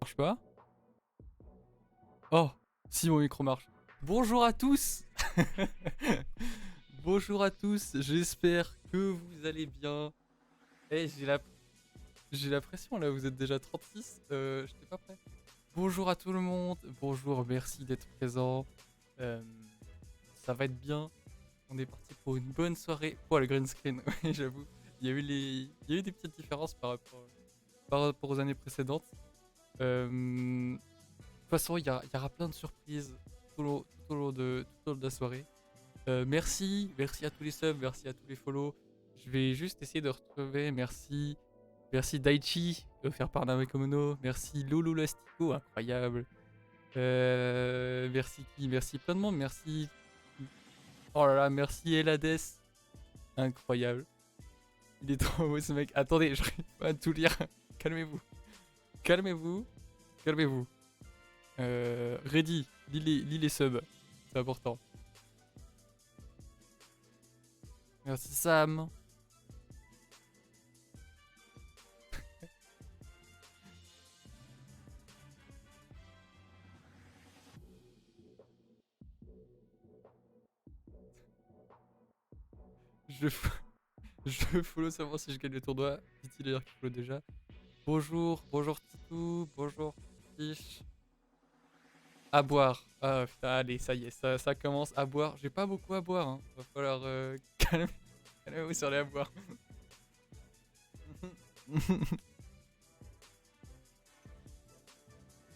marche pas. Oh, si mon micro marche. Bonjour à tous. Bonjour à tous, j'espère que vous allez bien. Eh, j'ai la pression là, vous êtes déjà 36, j'étais pas prêt. Bonjour à tout le monde, bonjour, merci d'être présent. Euh, Ça va être bien. On est parti pour une bonne soirée. Oh, le green screen, oui, j'avoue. Il y a eu des petites différences par rapport aux années précédentes. De toute façon, il y aura plein de surprises tout au long de la soirée. Merci à tous les subs, merci à tous les follow. Je vais juste essayer de retrouver. Merci Daichi, offert par Namekomono. Merci Lolo Lastico, incroyable. Merci qui? Merci plein de monde. Merci. Oh là là, merci Elades, incroyable. Il est trop beau ce mec. Attendez, je n'arrive pas à tout lire. Calmez-vous, calmez-vous, calmez-vous. Ready, lis les subs, c'est important. Merci Sam. Je, f- je follow savoir si je gagne le tournoi. Dit-il d'ailleurs qu'il follow déjà. Bonjour, bonjour Titou, bonjour Tish. À boire. Ah putain, allez, ça y est, ça commence à boire. J'ai pas beaucoup à boire, hein. Va falloir calmez-vous sur les à boire.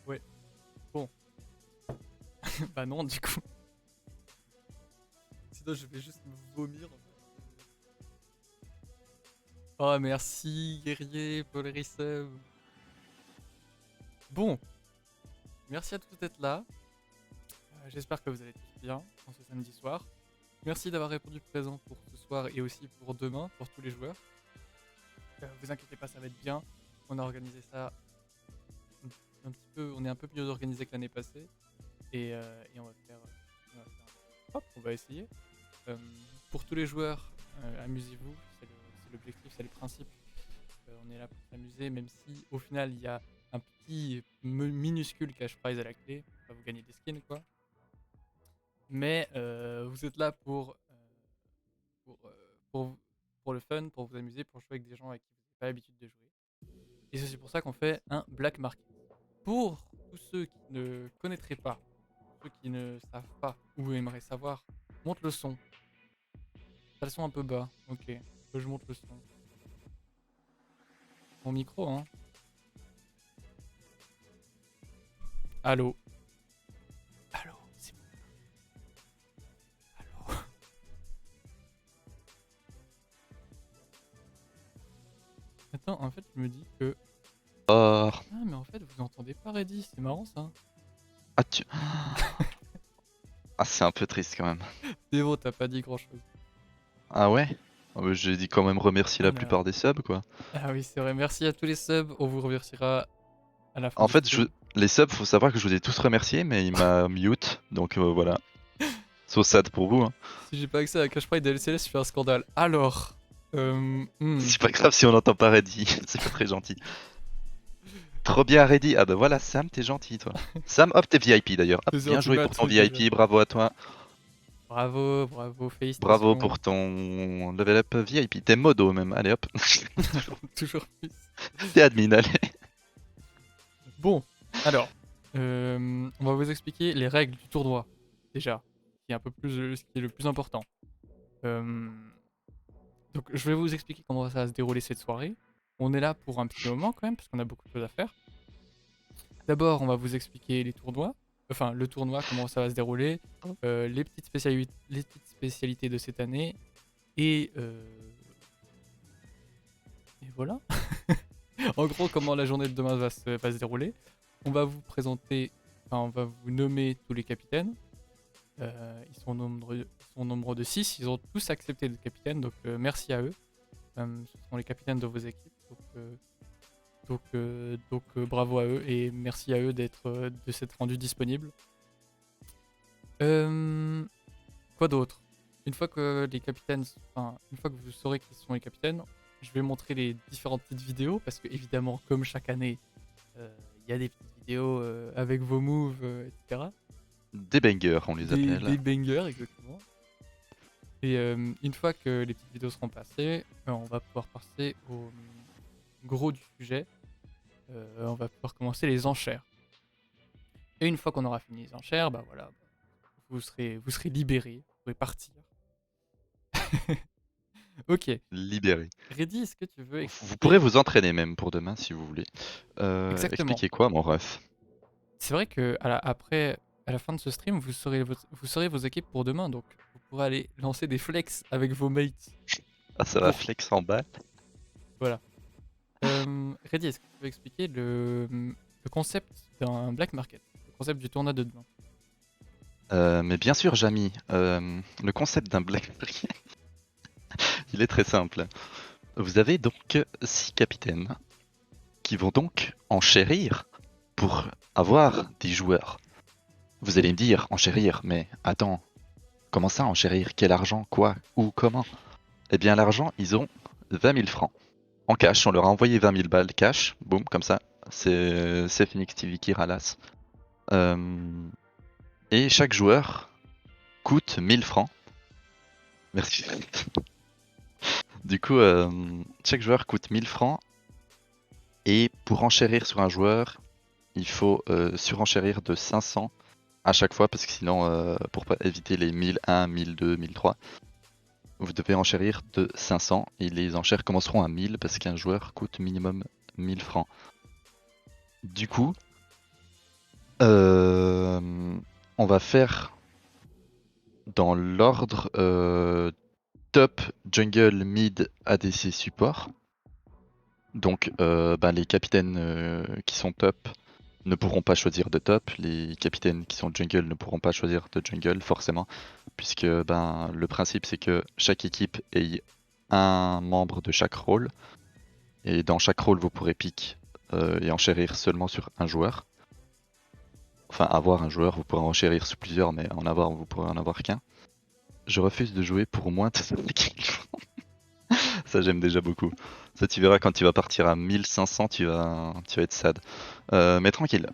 Ouais, bon. Bah non, du coup. Sinon, je vais juste me vomir. Oh, merci, guerrier, Polerisem. Bon, merci à tous d'être là. J'espère que vous allez tous bien en ce samedi soir. Merci d'avoir répondu présent pour ce soir et aussi pour demain, pour tous les joueurs. Vous inquiétez pas, ça va être bien. On a organisé ça un petit peu, on est un peu mieux organisé que l'année passée. Et hop, on va essayer. Euh, pour tous les joueurs, amusez-vous, c'est l'objectif, c'est le principe. On est là pour s'amuser, même si au final il y a un petit minuscule cash prize à la clé. Enfin, vous gagnez des skins quoi. Mais vous êtes là pour, euh, pour, pour le fun, pour vous amuser, pour jouer avec des gens avec qui vous n'avez pas l'habitude de jouer. Et c'est aussi pour ça qu'on fait un Black Market. Pour tous ceux qui ne connaîtraient pas, ceux qui ne savent pas ou aimeraient savoir, monte le son. T'as le son un peu bas, ok. Je monte le son. Mon micro, hein. Allô. Allô, c'est bon. Allô. Attends, en fait, je me dis que... Oh. Ah, mais en fait, vous entendez pas Reddy, c'est marrant ça. Ah, ah, c'est un peu triste quand même. C'est bon, t'as pas dit grand chose. Ah ouais? Ah bah, j'ai dit quand même remercier la Alors... plupart des subs quoi. Ah oui, c'est vrai, merci à tous les subs, on vous remerciera à la fin En du fait, stream. les subs, faut savoir que je vous ai tous remerciés, mais il m'a mute, donc voilà. So sad pour vous. Hein. Si j'ai pas accès à Cash Prize DLCS, je fais un scandale. Alors... C'est pas grave si on n'entend pas Reddy, c'est pas très gentil. Trop bien Reddy, ah bah voilà Sam, t'es gentil toi. Sam, hop, t'es VIP d'ailleurs. Hop, C'est bien gentil joué pour Matt, ton déjà. VIP, bravo à toi. Bravo, bravo, Bravo félicitations. pour ton level up VIP. T'es modo même, allez hop. Toujours plus. T'es admin, allez. Bon, alors, on va vous expliquer les règles du tournoi, déjà, qui est un peu plus, ce qui est le plus important. Euh, donc, je vais vous expliquer comment ça va se dérouler cette soirée. On est là pour un petit moment quand même, parce qu'on a beaucoup de choses à faire. D'abord, on va vous expliquer les tournois, enfin le tournoi, comment ça va se dérouler, les petites spécialités de cette année, et, euh, et voilà. En gros, comment la journée de demain va se dérouler. On va vous présenter, enfin, on va vous nommer tous les capitaines. Ils sont au nombre de 6. Ils ont tous accepté d'être capitaines, donc merci à eux. Ce seront les capitaines de vos équipes. Bravo à eux et merci à eux de s'être rendus disponibles. Euh, Quoi d'autre? Une fois que les capitaines, enfin, une fois que vous saurez qui sont les capitaines, je vais montrer les différentes petites vidéos parce que évidemment, comme chaque année, il y a des petites vidéos avec vos moves, etc. Des bangers, on les Des appelle. bangers, exactement. Et une fois que les petites vidéos seront passées, on va pouvoir passer au gros du sujet. On va pouvoir commencer les enchères. Et une fois qu'on aura fini les enchères, bah voilà, vous serez libéré, vous pourrez partir. Ok. Libéré. Reddy, est-ce que tu veux Vous expliquer... pourrez vous entraîner même pour demain si vous voulez. Exactement. Expliquez quoi, mon ref? C'est vrai que après, à la fin de ce stream, vous saurez vos équipes pour demain, donc vous pourrez aller lancer des flex avec vos mates. Ah, ça va Pour... flex en bas. Voilà. Reddy, est-ce que tu veux expliquer le concept d'un black market, le concept du tournoi de demain? Mais bien sûr, Jamy, le concept d'un black market, il est très simple. Vous avez donc 6 capitaines qui vont donc enchérir pour avoir des joueurs. Vous allez me dire, enchérir, mais attends, comment ça enchérir? Quel argent? Quoi? Où? Comment? Eh bien, l'argent, ils ont 20 000 francs. En cash, on leur a envoyé 20 000 balles cash, boum, comme ça. C'est Phoenix TV qui ralasse. Et chaque joueur coûte 1000 francs. Merci. Du coup, chaque joueur coûte 1000 francs. Et pour enchérir sur un joueur, il faut surenchérir de 500 à chaque fois, parce que sinon, pour pas éviter les 1001, 1002, 1003, vous devez enchérir de 500. Et les enchères commenceront à 1000 parce qu'un joueur coûte minimum 1000 francs. Du coup, on va faire dans l'ordre top, jungle, mid, ADC, support. Donc les capitaines qui sont top ne pourront pas choisir de top, les capitaines qui sont jungle ne pourront pas choisir de jungle forcément, puisque le principe c'est que chaque équipe ait un membre de chaque rôle, et dans chaque rôle vous pourrez pick et enchérir seulement sur un joueur. Enfin avoir un joueur, vous pourrez enchérir sur plusieurs, mais vous pourrez en avoir qu'un. Je refuse de jouer pour moins de 5 équipes. Ça j'aime déjà beaucoup. Ça tu verras quand tu vas partir à 1500, tu vas être sad. Mais tranquille.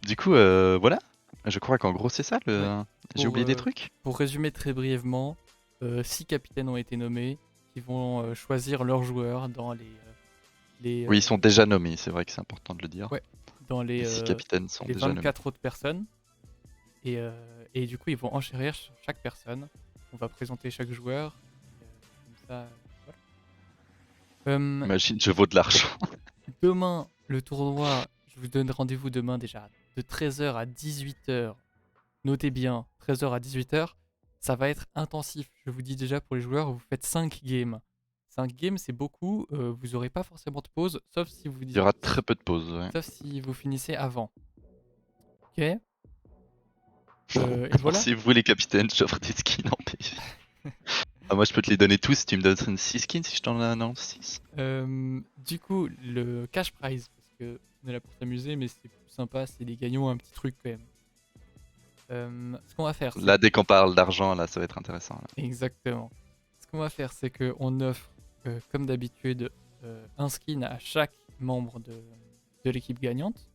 Du coup, voilà. Je crois qu'en gros c'est ça. Ouais. J'ai oublié des trucs. Pour résumer très brièvement, 6 capitaines ont été nommés qui vont choisir leurs joueurs dans Oui, ils sont déjà nommés, c'est vrai que c'est important de le dire. Ouais, dans Les 6 capitaines sont les déjà nommés. 24 autres personnes. Et du coup, ils vont enchérir sur chaque personne. On va présenter chaque joueur. Comme ça, voilà. Imagine, je vaux de l'argent. Demain, le tournoi, je vous donne rendez-vous demain déjà de 13h à 18h. Notez bien, 13h à 18h, ça va être intensif. Je vous dis déjà pour les joueurs, vous faites 5 games. 5 games, c'est beaucoup. Vous n'aurez pas forcément de pause, sauf si vous Il y aura très peu de pauses. Ouais. sauf si vous finissez avant. Ok. Et voilà. Si vous voulez, capitaine, j'offre des skins en PV. Moi, je peux te les donner tous si tu me donnes 6 skins si je t'en annonce 6. Du coup, le cash prize, parce que on est là pour s'amuser, mais c'est plus sympa, c'est les gagnants un petit truc quand même. Ce qu'on va faire, Là, dès qu'on parle d'argent, là, ça va être intéressant. Là. Exactement. Ce qu'on va faire, c'est qu'on offre, comme d'habitude, un skin à chaque membre de l'équipe gagnante.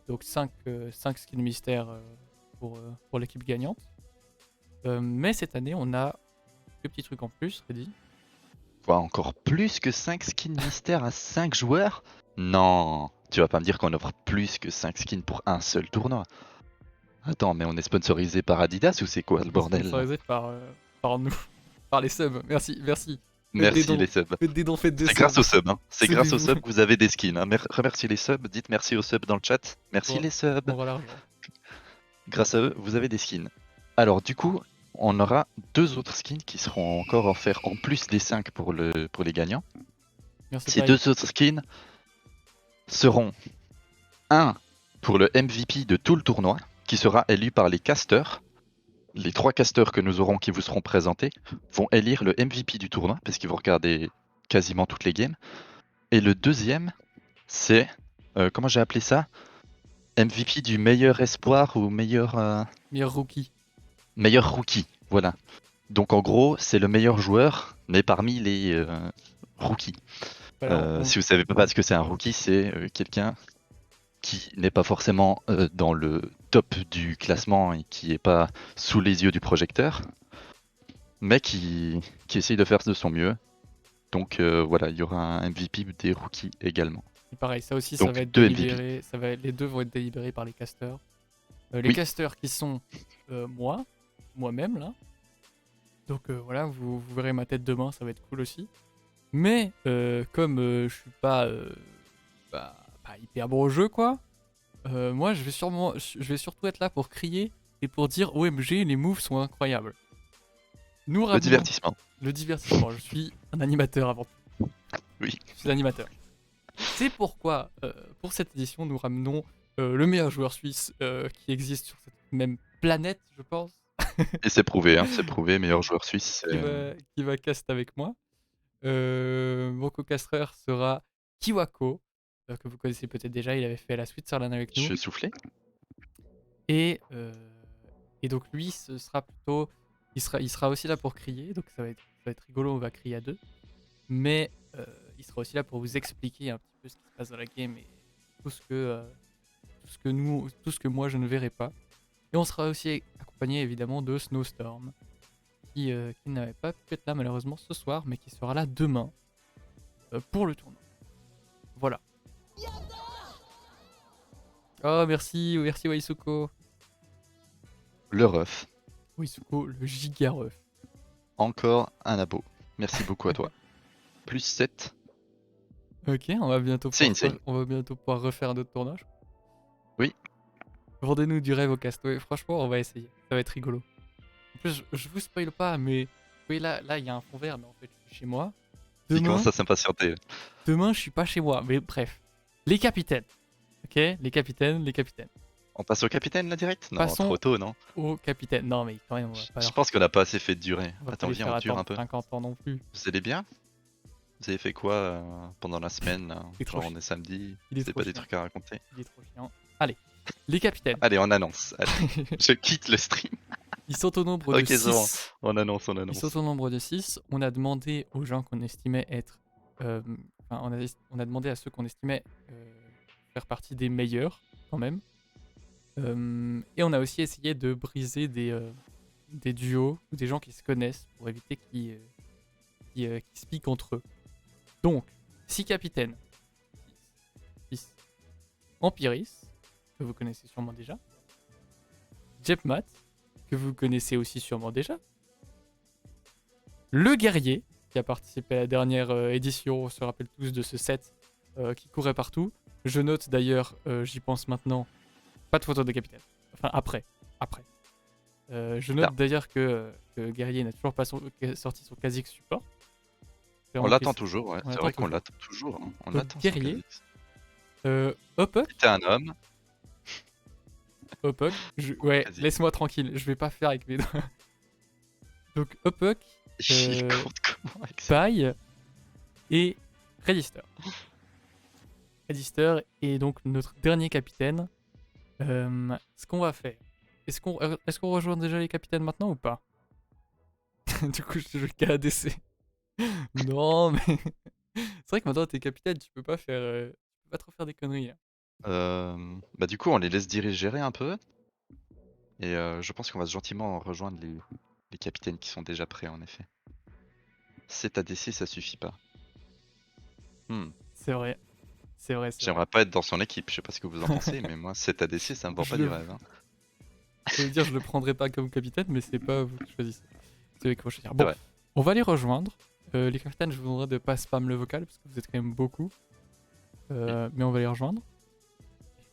Donc 5 skins mystères pour l'équipe gagnante. Mais cette année, on a deux petits trucs en plus, Reddy. Quoi, encore plus que 5 skins mystères à 5 joueurs? Non, tu vas pas me dire qu'on offre plus que 5 skins pour un seul tournoi. Attends, mais on est sponsorisé par Adidas ou c'est quoi le bordel? Sponsorisé par nous, par les subs. Merci. Merci les subs. Faites des dons, faites des subs. C'est grâce aux subs, hein. C'est grâce aux Suivez-vous. subs que vous avez des skins. Hein. Remerciez les subs, dites merci aux subs dans le chat. Merci Bon, les subs. on aura l'argent. Grâce à eux, vous avez des skins. Alors du coup, on aura 2 autres skins qui seront encore offerts en plus des 5 pour les gagnants. Merci, Ces Paris. 2 autres skins seront un pour le MVP de tout le tournoi, qui sera élu par les casters. Les 3 casters que nous aurons qui vous seront présentés vont élire le MVP du tournoi, parce qu'ils vont regarder quasiment toutes les games. Et le deuxième, c'est, comment j'ai appelé ça? MVP du meilleur espoir ou meilleur rookie. meilleur rookie, voilà. Donc en gros, c'est le meilleur joueur, mais parmi les rookies. Voilà, Si vous savez pas ce que c'est un rookie, c'est quelqu'un qui n'est pas forcément dans le top du classement et qui est pas sous les yeux du projecteur, mais qui essaye de faire de son mieux. Donc voilà, il y aura un MVP des rookies également. et pareil, ça aussi, ça Donc va être 2 MVP. délibéré. Les deux vont être délibérés par les casteurs. Les Oui. casteurs qui sont moi-même là. Donc voilà, vous verrez ma tête demain, ça va être cool aussi. Mais comme je suis pas hyper bon au jeu quoi, moi je vais surtout être là pour crier et pour dire OMG, les moves sont incroyables. Nous Le ramenons divertissement. le divertissement. Je suis un animateur avant tout. Oui. Je suis animateur. C'est pourquoi pour cette édition nous ramenons le meilleur joueur suisse qui existe sur cette même planète, je pense. Et c'est prouvé, meilleur joueur suisse. Qui va cast avec moi. Mon co-castreur sera Kiwako, que vous connaissez peut-être déjà, il avait fait la Switzerland avec Je nous. vais souffler. Et donc lui, ce sera plutôt... Il sera aussi là pour crier, donc ça va être rigolo, on va crier à deux. Mais il sera aussi là pour vous expliquer un petit peu ce qui se passe dans la game et tout ce que moi je ne verrai pas. Et on sera aussi accompagné évidemment de Snowstorm, qui n'avait pas pu être là malheureusement ce soir, mais qui sera là demain pour le tournoi. Voilà. Oh merci Waisuko. Le ref. Waisuko, le giga ref. Encore un abo. Merci beaucoup à toi. Plus 7. Ok, on va bientôt pouvoir refaire d'autres tournages. Oui. Vendez-nous du rêve au cast. Ouais, franchement, on va essayer. Ça va être rigolo. En plus, je vous spoil pas, mais vous voyez là, il y a un fond vert, mais en fait, je suis chez moi. Il commence à s'impatienter. Demain, je suis pas chez moi, mais bref. Les capitaines. Ok, les capitaines. On passe au capitaine là direct? Non, Passons trop tôt, non? Au capitaine. Non, mais quand même, on va pas Je pense qu'on a pas assez fait de durée. on va pas Attends, les viens, faire on dure un attendre peu. 50 ans non plus. Vous allez bien? Vous avez fait quoi pendant la semaine là? Il est trop Genre on chiant. est samedi, Il est c'est trop pas des chiant. trucs à raconter. Il est trop chiant. Allez, les capitaines. Allez, on annonce. Allez, je quitte le stream. Ils sont au nombre de Ok, c'est bon. 6. On annonce. Ils sont au nombre de 6. On a demandé aux gens qu'on estimait être. On a demandé à ceux qu'on estimait faire partie des meilleurs, quand même. Et on a aussi essayé de briser des duos ou des gens qui se connaissent pour éviter qu'ils se piquent entre eux. Donc, 6 capitaines. 6. Empiris, que vous connaissez sûrement déjà. Jepmat, que vous connaissez aussi sûrement déjà. Le guerrier, qui a participé à la dernière édition, on se rappelle tous de ce set qui courait partout. Je note d'ailleurs, j'y pense maintenant, pas de photo de capitaine. Enfin, après. Je note d'ailleurs que Guerrier n'a toujours pas sorti son Kha'Zix support. On l'attend toujours, ouais. C'est vrai qu'on l'attend toujours. Hein. On donc, attend Guerrier. Hop. T'es un homme. Hop. Ouais, laisse-moi tranquille. Je vais pas faire avec mes doigts. Donc, Hop. Paille et Register. Register est donc notre dernier capitaine. Ce qu'on va faire. Est-ce qu'on rejoint déjà les capitaines maintenant ou pas? Du coup, je joue KADC. Non, mais c'est vrai que maintenant t'es capitaine, tu peux pas trop faire des conneries. Bah du coup, on les laisse diriger un peu. Et je pense qu'on va gentiment rejoindre les capitaines qui sont déjà prêts en effet. 7 ADC, ça suffit pas. C'est vrai. J'aimerais pas être dans son équipe, je sais pas ce que vous en pensez, mais moi 7 ADC ça me vend pas du rêve. Hein. Je veux dire, je le prendrai pas comme capitaine, mais c'est pas vous qui choisissez. C'est avec vos choisir. Bon, on va les rejoindre. Les capitaines, je vous demanderai de pas spam le vocal parce que vous êtes quand même beaucoup. Mais on va les rejoindre.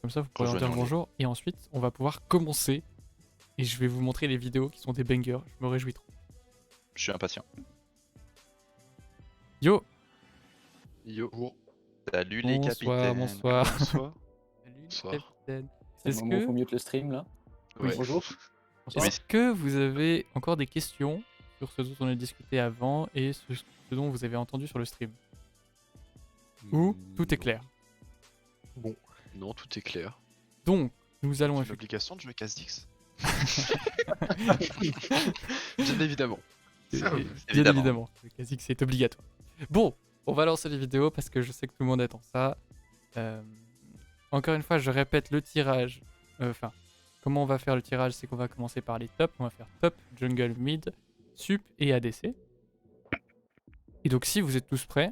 Comme ça, vous pourrez leur dire bonjour. Et ensuite, on va pouvoir commencer. Et je vais vous montrer les vidéos qui sont des bangers. Je me réjouis trop. Je suis impatient. Yo. Salut les capitaines. Bonsoir. Bonsoir. Salut les capitaines. Est-ce que faut mute le stream là? Oui. Bonjour. Est-ce que vous avez encore des questions sur ce dont on a discuté avant et ce dont vous avez entendu sur le stream? Ou tout est clair? Bon, non, tout est clair. Donc, nous allons... C'est une obligation de jouer Kha'Zix. Bien évidemment. Bien évidemment. Le Kha'Zix c'est obligatoire. Bon, On va lancer les vidéos parce que je sais que tout le monde attend ça. Euh, Encore une fois, je répète le tirage. Enfin, comment on va faire le tirage, c'est qu'on va commencer par les tops. On va faire top, jungle, mid, sup et ADC. Et donc si vous êtes tous prêts,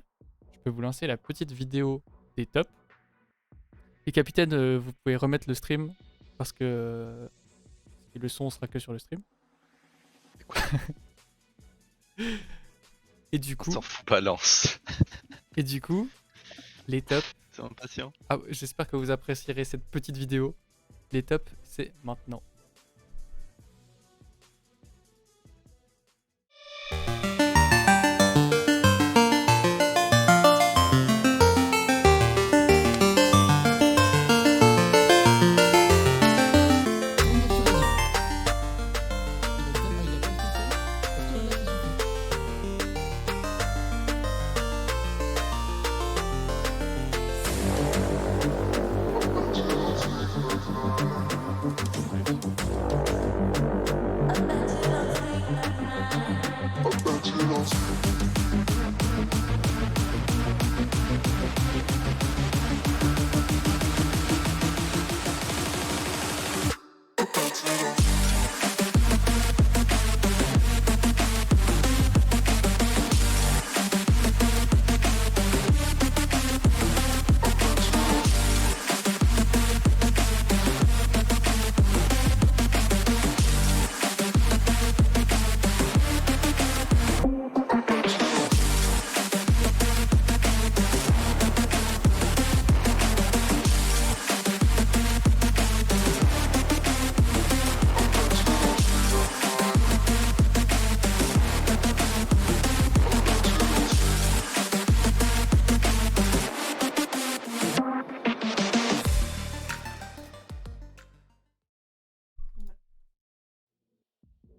je peux vous lancer la petite vidéo des tops. Et capitaine, vous pouvez remettre le stream parce que le son sera que sur le stream. Et du On coup, s'en fout, balance. les tops. C'est impatient. Ah, j'espère que vous apprécierez cette petite vidéo. Les tops, c'est maintenant.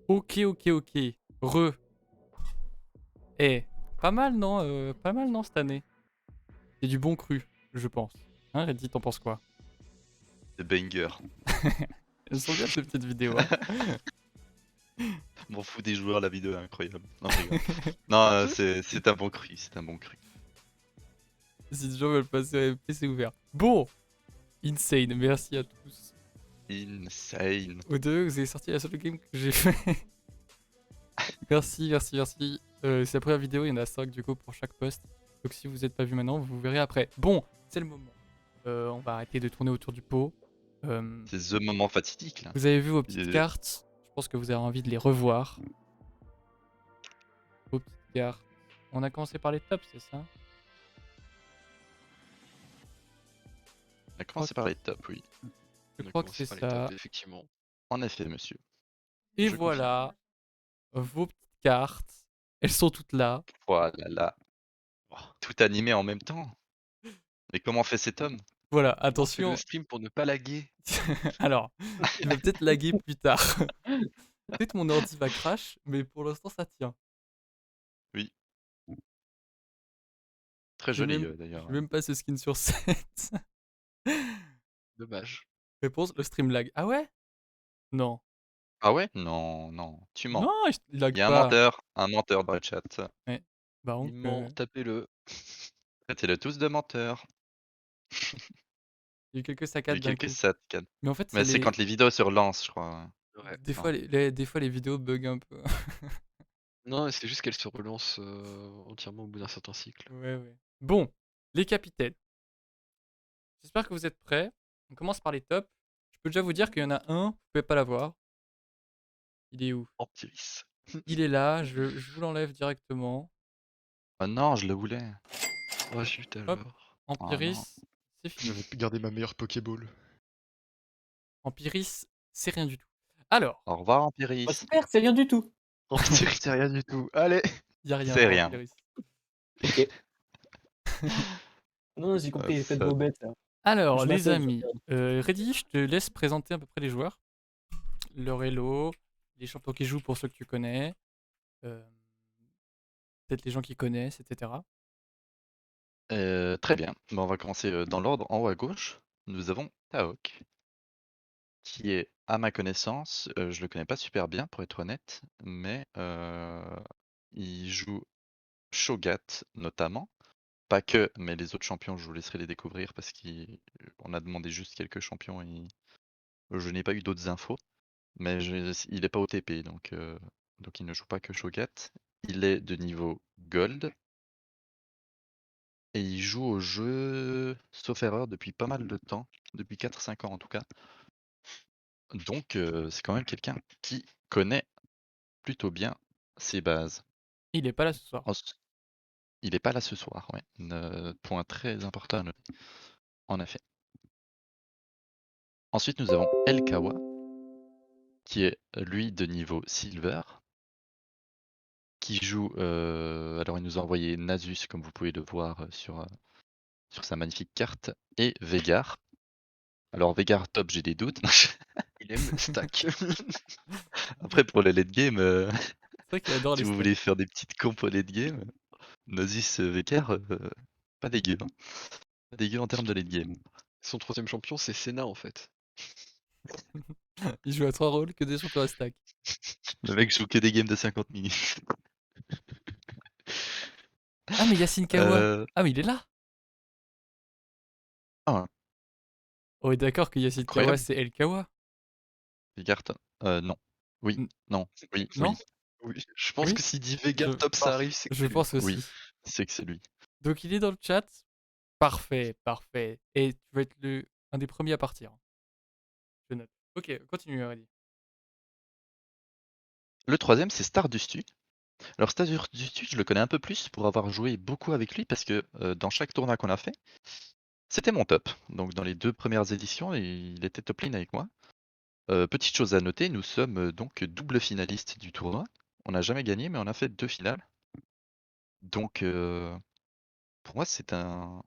Ok. Re. Eh, pas mal non pas mal non cette année. C'est du bon cru, je pense. Hein Reddy, t'en penses quoi? C'est banger. Elles sont bien ces petites vidéos. Hein. M'en fous des joueurs, la vidéo est incroyable. Non, je rigole. Non, c'est un bon cru, c'est un bon cru. Si des gens veulent passer à MP, c'est ouvert. Bon, insane, merci à tous. Insane. Aux deux, vous avez sorti la seule game que j'ai fait. merci. C'est la première vidéo, il y en a 5 du coup pour chaque post. Donc si vous n'êtes pas vu maintenant, vous verrez après. Bon, c'est le moment. On va arrêter de tourner autour du pot. C'est the moment fatidique là. Vous avez vu vos petites cartes. Je pense que vous avez envie de les revoir. Vos petites cartes. On a commencé par les tops, c'est ça? On a commencé par les tops, oui. Je crois que c'est ça. Effectivement. En effet, monsieur. Et Je voilà, vos petites cartes. Elles sont toutes là. Voilà là. Oh, tout animé en même temps. Mais comment fait cet homme? Voilà, On fait attention. le stream pour ne pas laguer. Alors, il va peut-être laguer plus tard. Peut-être mon ordi va crash, mais pour l'instant ça tient. Oui. Très J'ai joli même, d'ailleurs. j'ai même pas ce skin sur 7. Dommage. Réponse, le stream lag. Ah ouais? Non. Ah ouais? Non, non, tu mens. Non, il lag Il y a pas. un menteur dans le chat. Ouais. Bah donc, Il ment, tapez-le. Traitez-le tous de menteur. il y a eu quelques Il y a saccades eu d'un quelques coup. saccades. Mais en fait, Mais c'est quand les vidéos se relancent, je crois. Ouais. des non. fois, des fois les vidéos bug un peu. Non, c'est juste qu'elle se relance entièrement au bout d'un certain cycle. Ouais. Bon, les capitaines. J'espère que vous êtes prêts. On commence par les tops. Je peux déjà vous dire qu'il y en a un, vous pouvez pas l'avoir. Il est où? Empiris. Il est là, je vous l'enlève directement. Oh non, je le voulais. Oh zut Hop. alors. Empiris, c'est fini. J'avais gardé ma meilleure Pokéball. Empiris, c'est rien du tout. Alors, Au revoir, Empiris. Oh, super, c'est rien du tout. Empiris, c'est rien du tout. Allez. il y a rien. C'est dans rien. Empiris. Ok. Non, j'ai compris, faites vos bêtes. Là. Alors, Je les m'appelle, amis, Reddy, je te laisse présenter à peu près les joueurs. Leur elo, les champions qui jouent pour ceux que tu connais. Peut-être les gens qui connaissent, etc. Très bien. Bon, on va commencer dans l'ordre. En haut à gauche, nous avons Taok, qui est, à ma connaissance, je le connais pas super bien pour être honnête, mais il joue Shogat notamment. pas que, mais les autres champions, je vous laisserai les découvrir parce qu'on a demandé juste quelques champions et je n'ai pas eu d'autres infos. Mais il est pas au TP, donc il ne joue pas que Shogat. Il est de niveau Gold et il joue au jeu, sauf erreur, depuis pas mal de temps, depuis 4-5 ans en tout cas. Donc c'est quand même quelqu'un qui connaît plutôt bien ses bases. Il est pas là ce soir. Il est pas là ce soir, ouais. Point très important à noter, en effet. Ensuite, nous avons El Kawa, qui est lui de niveau Silver, qui joue. Alors, il nous a envoyé Nasus, comme vous pouvez le voir sur sa magnifique carte, et Vegar. Alors, Vegar top, j'ai des doutes. Il aime stack. Après, pour le late game, C'est vrai qu'il adore si les vous stacks. voulez faire des petites compos late game, Nasus Vegar, pas dégueu. Hein. Pas dégueu en termes de late game. Son troisième champion, c'est Senna en fait. Il joue à 3 rôles que des champions à stack. Le mec joue que des games de 50 minutes. Ah, mais Yacine Kawa. Ah, mais il est là. Ah, On est d'accord que Yacine Kawa, incroyable. c'est El Kawa. Vegar, non. Oui, N- non, oui, Non? oui. Oui, je pense Oui? que s'il dit Vegas Je top, ça arrive, c'est que je c'est lui. pense Oui, aussi. c'est que c'est lui. Donc il est dans le chat. Parfait, parfait. Et tu vas être un des premiers à partir. Je note. Ok, continue, Aurélie. Le troisième, c'est Stardustu. Alors Stardustu, je le connais un peu plus pour avoir joué beaucoup avec lui parce que dans chaque tournoi qu'on a fait, c'était mon top. Donc dans les 2 premières éditions, il était top lane avec moi. Petite chose à noter, nous sommes donc double finaliste du tournoi. On n'a jamais gagné, mais on a fait 2 finales. Donc pour moi, c'est un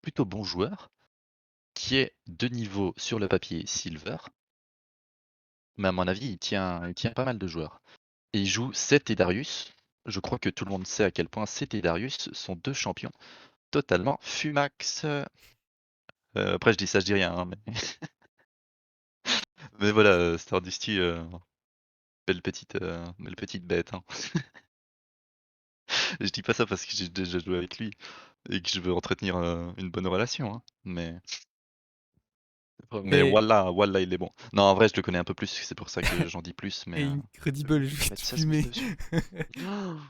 plutôt bon joueur qui est de niveau sur le papier Silver. Mais à mon avis, il tient pas mal de joueurs. Et il joue Seth et Darius. Je crois que tout le monde sait à quel point Seth et Darius sont 2 champions totalement fumax. Après je dis ça, je dis rien, hein, mais mais voilà, Stardusty, belle petite bête, hein. Je dis pas ça parce que j'ai déjà joué avec lui et que je veux entretenir, une bonne relation, hein, mais Et, wallah, il est bon. Non, en vrai, je le connais un peu plus, c'est pour ça que j'en dis plus, mais et Incredible je vais juste mettre ça sur fumé. dessus.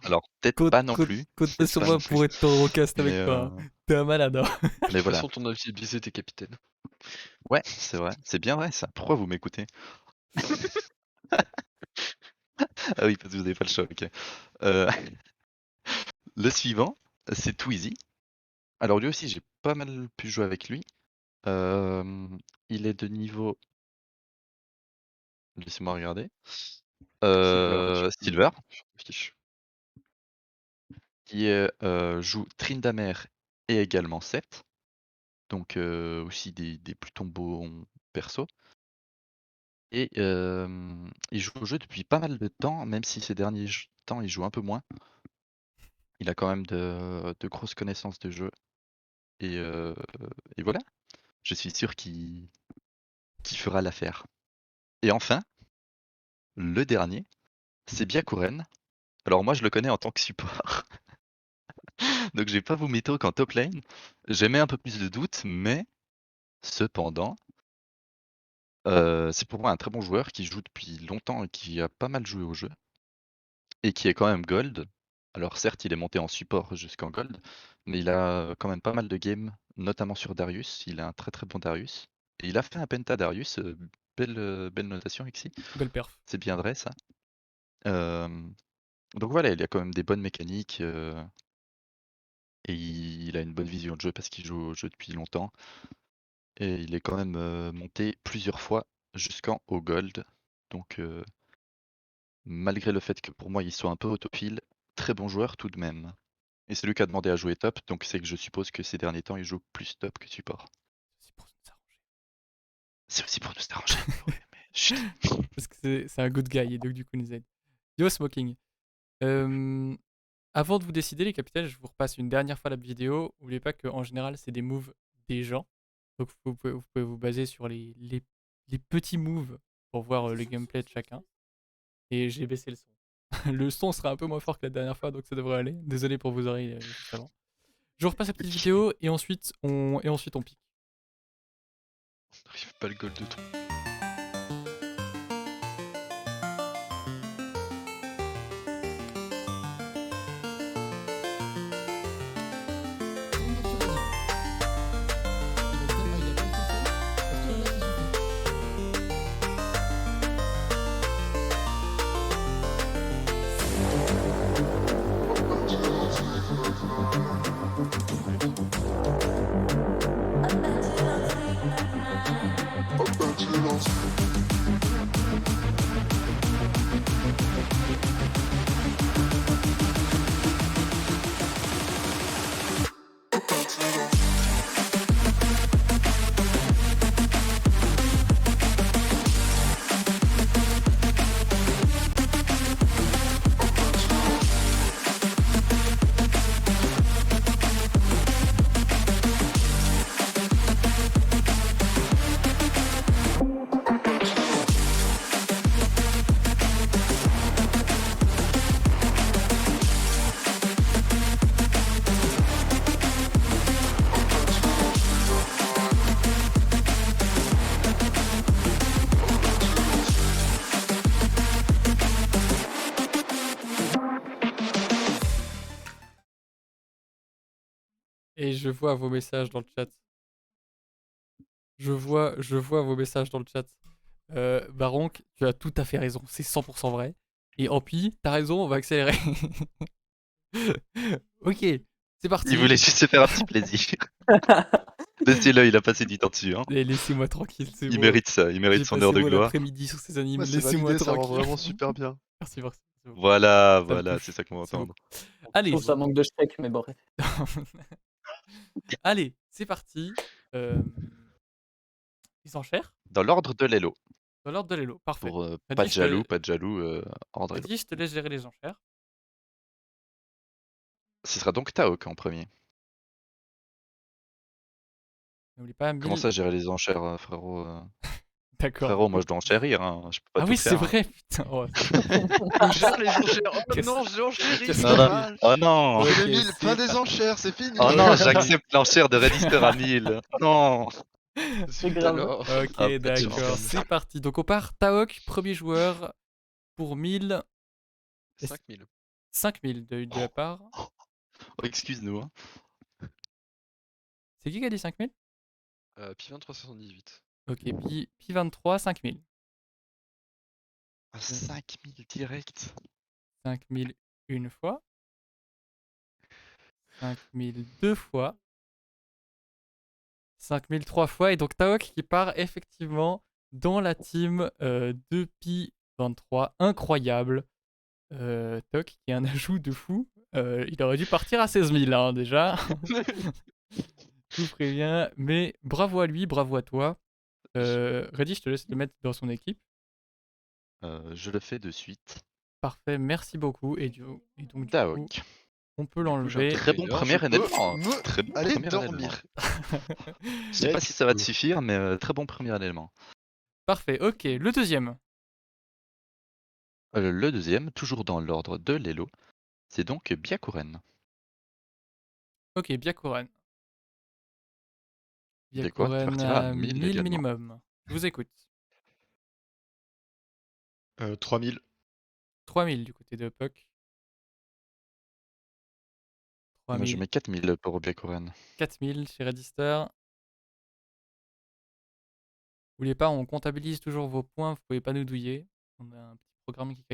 Alors peut-être Compte, pas non compte, plus, compte pas peut-être sur pas moi non pour plus, être en recast mais avec toi. Hein. T'es un malade. Hein. De toute voilà. façon, ton avis est biaisé, t'es capitaine. Ouais, c'est vrai, c'est bien vrai ça. Pourquoi vous m'écoutez? Ah oui, parce que vous avez pas le choix, OK. Heu, le suivant, c'est Twizy. Alors lui aussi, j'ai pas mal pu jouer avec lui. Il est de niveau, laissez-moi regarder, Silver, Silver, fiche. qui joue Tryndamere et également Seth. Donc aussi des plutôt bons persos. Et il joue au jeu depuis pas mal de temps, même si ces derniers temps, il joue un peu moins. Il a quand même de grosses connaissances de jeu et voilà. Je suis sûr qu'il fera l'affaire. Et enfin, le dernier, c'est Byakuren. Alors moi, je le connais en tant que support. Donc je vais pas vous mytho qu'en top lane, j'émets un peu plus de doutes, mais cependant, c'est pour moi un très bon joueur qui joue depuis longtemps et qui a pas mal joué au jeu. Et qui est quand même gold. Alors certes, il est monté en support jusqu'en gold, mais il a quand même pas mal de games, notamment sur Darius. Il a un très très bon Darius. Et il a fait un penta Darius, belle notation ici. Belle perf. C'est bien vrai ça. Donc voilà, il a quand même des bonnes mécaniques et il a une bonne vision de jeu parce qu'il joue au jeu depuis longtemps. Et il est quand même monté plusieurs fois jusqu'en haut gold. Donc malgré le fait que pour moi il soit un peu autopile, très bon joueur tout de même. Et c'est lui qui a demandé à jouer top, donc c'est que je suppose que ces derniers temps il joue plus top que support. C'est pour nous arranger. C'est aussi pour nous arranger. Ouais, mais chut. Parce que c'est un good guy et donc du coup il nous aide. Yo Smoking. Euh, Avant de vous décider les capitaines, je vous repasse une dernière fois la vidéo. N'oubliez pas qu'en général c'est des moves des gens. Donc vous pouvez vous baser sur les petits moves pour voir le gameplay de chacun. Et j'ai baissé le son. Le son sera un peu moins fort que la dernière fois, donc ça devrait aller. Désolé pour vos oreilles juste avant. Je repasse la petite vidéo et ensuite on pique. On n'arrive pas le goal de tout. Et je vois vos messages dans le chat. Je vois vos messages dans le chat. Baronk, tu as tout à fait raison, c'est 100% vrai. Et Ampi, t'as raison, on va accélérer. Ok, c'est parti. Il voulait juste se faire un petit plaisir. Laissez-le, il a passé du temps dessus. Hein. Et laissez-moi tranquille, c'est Il bon. mérite ça, il mérite J'ai son passé heure de moi gloire. l'après-midi sur ces animes, Ouais, c'est laissez-moi validé, ça rend tranquille. vraiment super bien. Merci, merci. c'est bon. Voilà, me voilà, touche, c'est ça qu'on va c'est bon. entendre. Je Allez, trouve ça manque de steak, mais bon. allez, c'est parti. Les enchères Dans l'ordre de l'élo. dans l'ordre de l'élo, parfait. Pour Reddy, pas de je te- jaloux, ordre élo. Reddy, je te laisse gérer les enchères. Ce sera donc Taok en premier. N'oublie pas Comment 1000. ça gérer les enchères, frérot D'accord. Frérot, moi je dois enchérir, hein. Je peux pas Ah tout oui, faire. c'est vrai, putain. Oh, On gère les enchères. Oh Qu'est-ce- non, j'ai enchéré. qu'est-ce c'est Non, non, mal. oh non Ouais. C'est Ok, 1000, c'est fin des pas- enchères, c'est fini. Oh non, j'accepte l'enchère de Reddister à 1000. Non C'est Zut grave. alors. Ok, Ah, pas de d'accord, chance. c'est parti. Donc on part Taok, premier joueur, pour 1000, 5000. 5000 de la part. Oh, excuse-nous. Hein. C'est qui a dit 5000? Pi 2378. Ok, Pi 23, 5000. 5000 direct. 5000 une fois. 5000 deux fois. 5000 trois fois. Et donc Taok qui part effectivement dans la team de Pi 23. Incroyable. Taok qui est un ajout de fou. Il aurait dû partir à 16 000 hein, déjà. Je vous préviens. Mais bravo à lui, bravo à toi. Reddy, je te laisse le mettre dans son équipe. Je le fais de suite. Parfait, merci beaucoup. Et donc, du coup, Taok. on peut Du coup, l'enlever. j'interviens. Très bon D'ailleurs, premier je peux élément. me Très bon aller premier élément. dormir. Je sais pas si ça va te suffire, mais très bon premier élément. Parfait, ok. Le deuxième. Le deuxième, toujours dans l'ordre de l'élo, c'est donc Byakuren. Ok, Byakuren. De quoi? Tu partiras à 1000 également. minimum. Je vous écoute. 3000. 3000 du côté de Puck. Moi je 3000, mets 4000 pour Byakuren. 4000 chez Reddister. N'oubliez pas, on comptabilise toujours vos points, vous pouvez pas nous douiller. On a un petit programme qui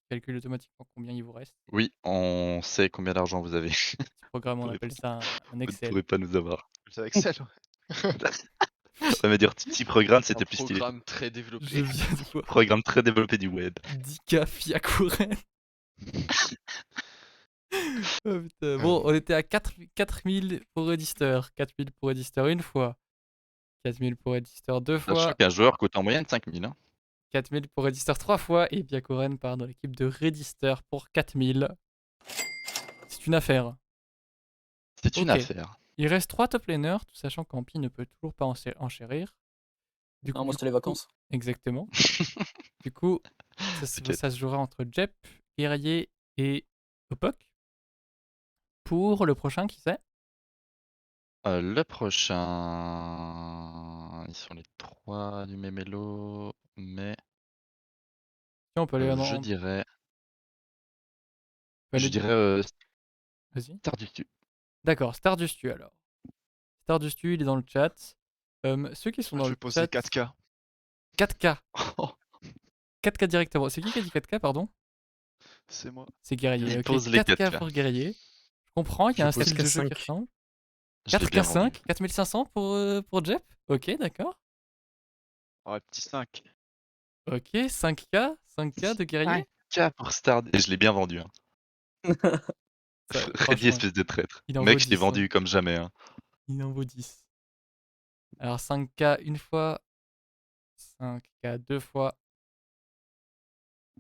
calcule automatiquement combien il vous reste. Oui, on sait combien d'argent vous avez. Petit programme, on Vous appelle ça un Vous ne Excel. pourrez pas nous avoir. C'est Excel. Ça veut dire petit programme, c'était Un plus stylé. programme très développé. Je viens de voir Programme très développé du web. 10K Byakuren. Oh, putain. Bon, on était à 4000 pour Reddister. 4000 pour Reddister une fois. 4000 pour Reddister deux Sachant fois. qu'un joueur coûte en moyenne 5000. Hein. 4000 pour Reddister 3 fois. Et Byakuren part dans l'équipe de Reddister pour 4000. C'est une affaire. C'est une Ok. affaire. Il reste 3 top laners, tout sachant qu'Ampi ne peut toujours pas enchérir. Du Non, moi, c'était les vacances. Exactement. Du coup, T'inquiète. ça se jouera entre Jep, Guerrier et Opok. Pour le prochain, qui c'est? Le prochain. Ils sont les 3 du Mémélo, mais Tiens, on peut aller je on dirais. peut Je aller- dirais Vas-y. Star du Stu. D'accord, Star du Stu alors. Star du Stu, il est dans le chat. Ceux qui sont Je dans vais le poser chat. 4K. 4K. 4K directement. C'est qui a dit 4K, pardon? C'est moi. C'est Guerrier. Il Ok, pose les 4K 4K. pour Guerrier. Je comprends, il y a Je un pose style de jeu qui 4K5. ressemble. Je l'ai bien vendu. 4K5, 4500 pour Jep. Ok, d'accord. Ouais, petit 5. Ok, 5K, 5K de Guerrier. 5K pour Star. Et je l'ai bien vendu. Hein. Ça, Ready, franchement, espèce de traître. il en vaut Mec, je l'ai 10. vendu comme jamais. Hein. Il en vaut 10. Alors 5K une fois, 5K deux fois,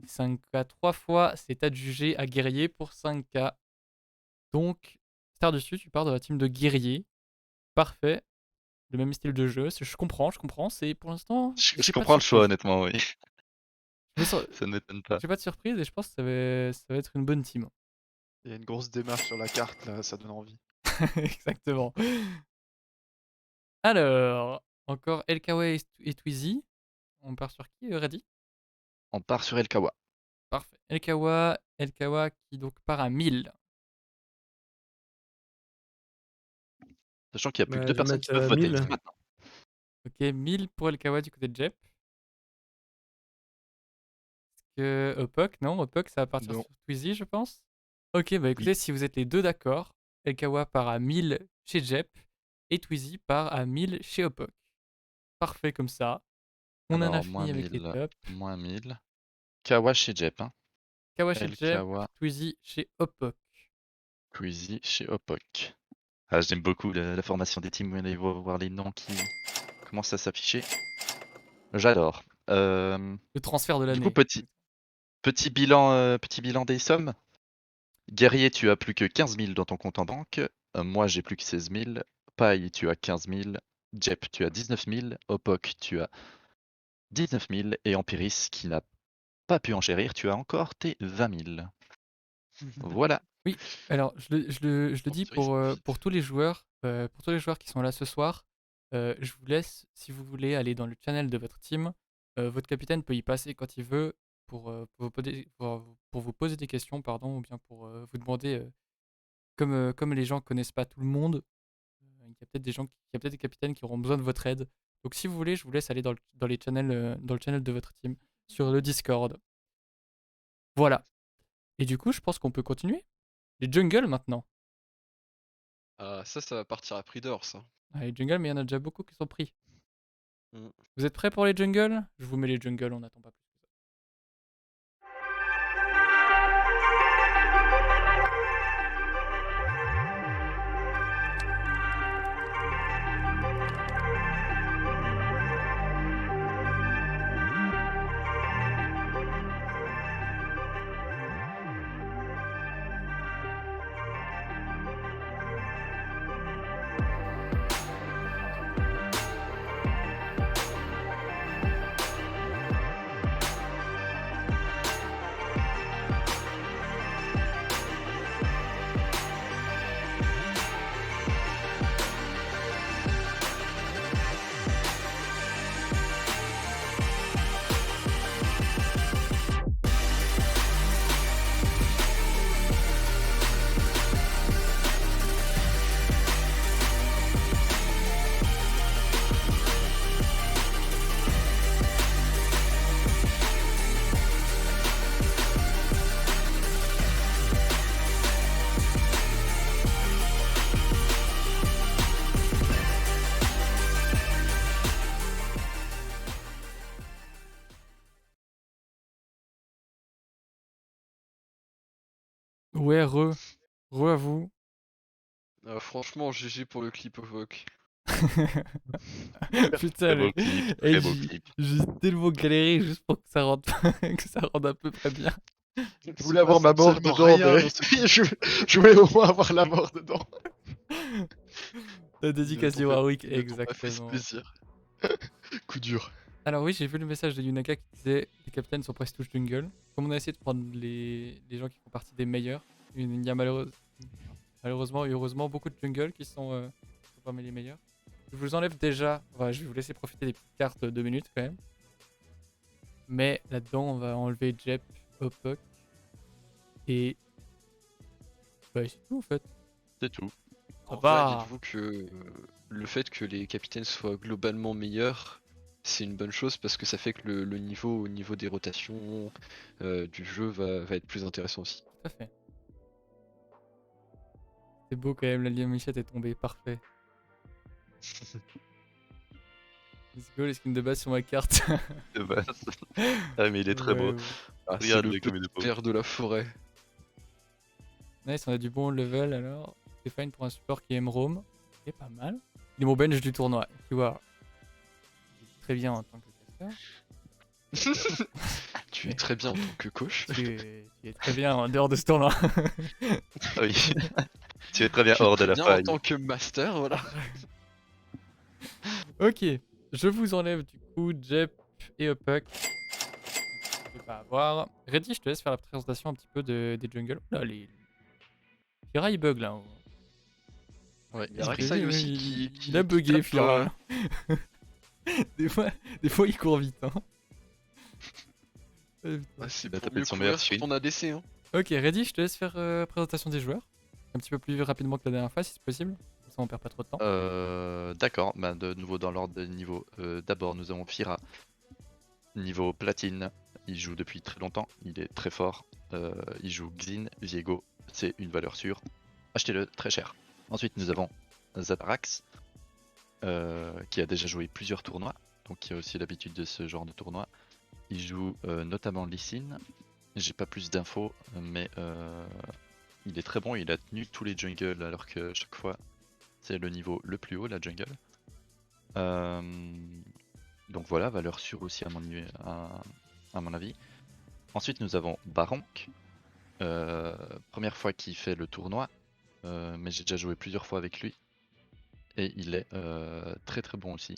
5K trois fois, c'est adjugé à Guerrier pour 5K. Donc, Star dessus, tu pars de la team de Guerrier. Parfait. Le même style de jeu. Je comprends. C'est pour l'instant. Je j'ai pas de comprends le choix, surprise. honnêtement, oui. Je me sens- Ça ne m'étonne pas. J'ai pas de surprise et je pense que ça va être une bonne team. Il y a une grosse démarche sur la carte là, ça donne envie. Exactement. Alors, encore Elkawa et Twizy. On part sur qui, Reddy? On part sur El Kawa. Parfait. Elkawa qui donc part à 1000. Sachant qu'il y a plus que Bah, 2 je vais personnes qui mettre peuvent voter 1000. maintenant. Ok, 1000 pour Elkawa du côté de Jep. Est-ce que Opok, non, Opok ça va partir Non. sur Twizy, je pense. Ok, bah écoutez, si vous êtes les deux d'accord, Elkawa part à 1000 chez Jep et Twizy part à 1000 chez Opok. Parfait comme ça. On en a Alors, moins fini avec les 1000. tops. Moins 1000. Kawa chez Jep. Hein. Kawa chez El Jep, Kawa, Twizy chez Opok. Queasy chez Opok. Ah, j'aime beaucoup la formation des teams. Vous allez voir les noms qui commencent à s'afficher. J'adore. Le transfert de Du coup, l'année. petit bilan des sommes. Guerrier, tu as plus que 15 000 dans ton compte en banque. Moi, j'ai plus que 16 000. Paille, tu as 15 000. Jep, tu as 19 000. Opok, tu as 19 000. Et Empiris, qui n'a pas pu enchérir, tu as encore tes 20 000. Voilà. Oui, alors je le dis Empiris, pour tous les joueurs, qui sont là ce soir, je vous laisse, si vous voulez, aller dans le channel de votre team. Votre capitaine peut y passer quand il veut pour vous poser des questions, pardon, ou bien pour vous demander, comme les gens connaissent pas tout le monde, il y a peut-être il y a peut-être des capitaines qui auront besoin de votre aide. Donc si vous voulez, je vous laisse aller dans les channels, dans le channel de votre team, sur le Discord. Voilà. Et du coup, je pense qu'on peut continuer. Les jungles maintenant. Ah, ça va partir à prix d'or, ça. Ah, les jungles, mais il y en a déjà beaucoup qui sont pris. Mm. Vous êtes prêts pour les jungles? Je vous mets les jungles, on n'attend pas plus que ça. Ouais, re à vous. Franchement, GG pour le clip Ovok. Putain, Très beau clip, très beau clip. j'ai tellement galéré juste pour que ça rentre, que ça rende à peu près bien. Je voulais avoir ma mort dedans, rien mais dans ce je voulais au moins avoir la mort dedans. La dédicace du Warwick, exactement. plaisir. Coup dur. Alors oui, j'ai vu le message de Yunaka qui disait les capitaines sont presque tous jungle. Comme on a essayé de prendre les gens qui font partie des meilleurs, il y a malheureusement et heureusement beaucoup de jungle qui sont sont parmi les meilleurs. Je vous enlève déjà, je vais vous laisser profiter des petites cartes 2 minutes quand même. Mais là-dedans, on va enlever Jep, Opok et... Bah c'est tout en fait. C'est tout. Ça En va. vrai, dites-vous que le fait que les capitaines soient globalement meilleurs, c'est une bonne chose parce que ça fait que le niveau au niveau des rotations du jeu va être plus intéressant aussi. Tout à fait. C'est beau quand même, la Liam Michette est tombée, parfait. Let's go, les skins de base sur ma carte. De base. Ah, mais il est très beau. Ouais, ouais. Ah, c'est Regarde le le comme il est beau. père de la forêt. Nice, on a du bon level alors. C'est fine pour un support qui aime Roam. C'est pas mal. Il est mon bench du tournoi. Tu vois, très bien en tant que caster. Tu es très bien en tant que coach. Tu es très bien en dehors de ce tournoi. Oui. Tu es très bien Tu es hors de très la bien faille. en tant que master, voilà. Ok, je vous enlève du coup Jep et Opuk. Je vais pas avoir. Reddy, je te laisse faire la présentation un petit peu des jungles. Là, les Fira il bug là. Ouais, il y Je a l'ai Rek'Sai vu, aussi il qui a bugué tape, Fira. des fois il court vite. Hein. ouais, c'est Il a pour tapé mieux son courir meilleur sur sprint. ton ADC. Hein. Ok, Reddy, je te laisse faire présentation des joueurs. Un petit peu plus rapidement que la dernière fois si c'est possible. Comme ça on perd pas trop de temps. D'accord, bah, de nouveau dans l'ordre des niveaux. D'abord, nous avons Fira. Niveau platine, il joue depuis très longtemps, il est très fort. Il joue Xin, Viego, c'est une valeur sûre. Achetez-le très cher. Ensuite, nous avons Zatarax, qui a déjà joué plusieurs tournois, donc qui a aussi l'habitude de ce genre de tournoi. Il joue notamment Lee Sin. J'ai pas plus d'infos, mais il est très bon. Il a tenu tous les jungles alors que chaque fois c'est le niveau le plus haut, la jungle. Donc voilà, valeur sûre aussi à mon avis. Ensuite, nous avons Baronk. Première fois qu'il fait le tournoi, mais j'ai déjà joué plusieurs fois avec lui. Et il est très très bon aussi.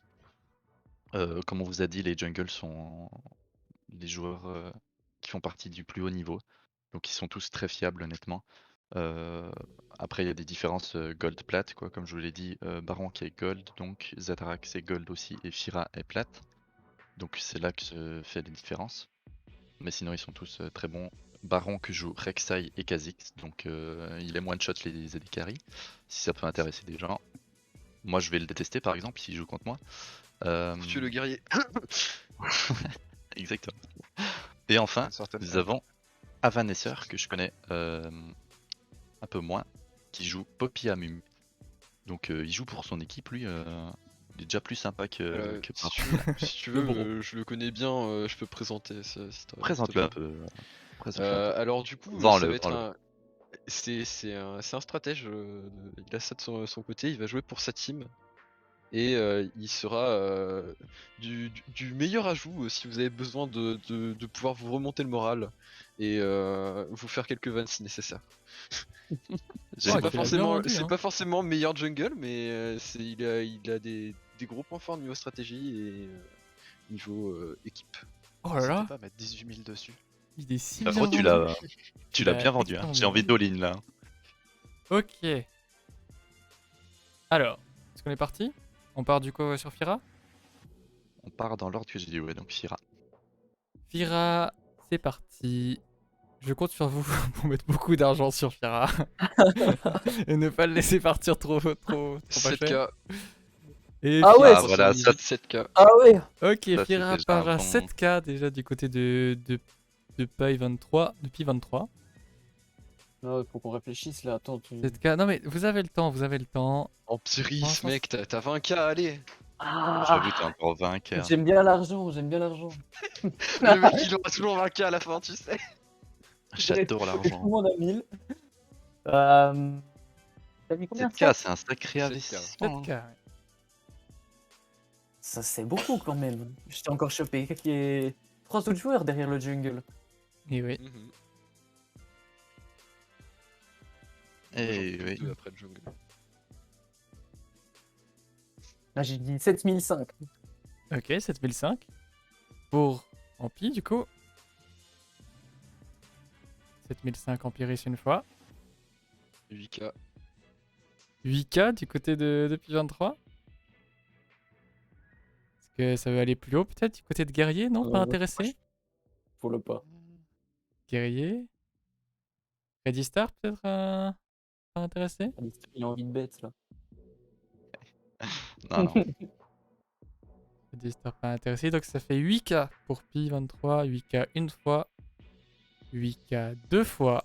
Comme on vous a dit, les jungles sont les joueurs qui font partie du plus haut niveau. Donc ils sont tous très fiables honnêtement. Après il y a des différences gold-plat, quoi, comme je vous l'ai dit, Baronk est gold, donc Zatarax est gold aussi et Fira est plate. Donc c'est là que se fait les différences. Mais sinon ils sont tous très bons. Baron que joue Rek'Sai et Kha'Zix, donc il aime one-shot les AD carry, si ça peut intéresser des gens. Moi je vais le détester par exemple s'il joue contre moi. Tu es le guerrier. Exactement. Et enfin, Une certaine nous haine. avons Avanesser que je connais un peu moins, qui joue Poppy Amumu. Donc il joue pour son équipe lui. Il est déjà plus sympa que Si tu Le veux, bro. je le connais bien, je peux présenter. Si Présente-le un peu. Présente-le un peu. Alors du coup, ça Vends-le, va être vends-le. un... C'est un stratège, il a ça de son côté, il va jouer pour sa team. Et il sera du meilleur ajout si vous avez besoin de pouvoir vous remonter le moral et vous faire quelques vannes si nécessaire. J'ai Oh, pas tu l'as bien vendu, C'est hein. pas forcément meilleur jungle, mais il a des gros points forts niveau stratégie et niveau équipe. Oh là N'hésitez là, pas à mettre 18 000 dessus. il est si Par bien contre, vendu. tu l'as bien vendu. Hein. extrêmement J'ai bien envie vendu. d'all-in là. Ok. Alors, est-ce qu'on est parti? On part du coup sur Fira? On part dans l'ordre que j'ai dit, ouais, donc Fira. Fira, c'est parti. Je compte sur vous pour mettre beaucoup d'argent sur Fira. Et ne pas le laisser partir trop pas 7K. cher. Et Ah ouais, Ah voilà, ça, 7K. Ah ouais. Ok, ça, Fira c'est déjà part un à bon- 7K déjà du côté de Pi 23, de Pi 23. Non, faut qu'on réfléchisse là. Attends, tu. 7K, non mais vous avez le temps, vous avez le temps. Empiris, Franchement, mec, t'as 20K, allez. J'avoue, Ah, t'es encore vainqueur. j'aime bien l'argent, j'aime bien l'argent. Le mec, il aura toujours 20K à la fin, tu sais. J'adore Tout l'argent. le monde a 1000. T'as mis combien? 7K, c'est un sacré 7K. investissement. 7K, ouais. Ça, c'est beaucoup quand même. Je t'ai encore chopé. Il y a 3 autres joueurs derrière le jungle. Et oui. Mhm. Et J'en oui. deux après le jungle. Là, j'ai dit 7005. Ok, 7005. Pour Ampi, du coup. 7005 Empiris une fois. 8K. 8K du côté de Pi23. Est-ce que ça veut aller plus haut peut-être du côté de Guerrier? Non, pas intéressé? Faut le pas. Guerrier? Ready Star peut-être pas intéressé? Il a envie de bête là. Non, non. Ready Star pas intéressé. Donc ça fait 8K pour Pi23. 8K une fois. 8K deux fois.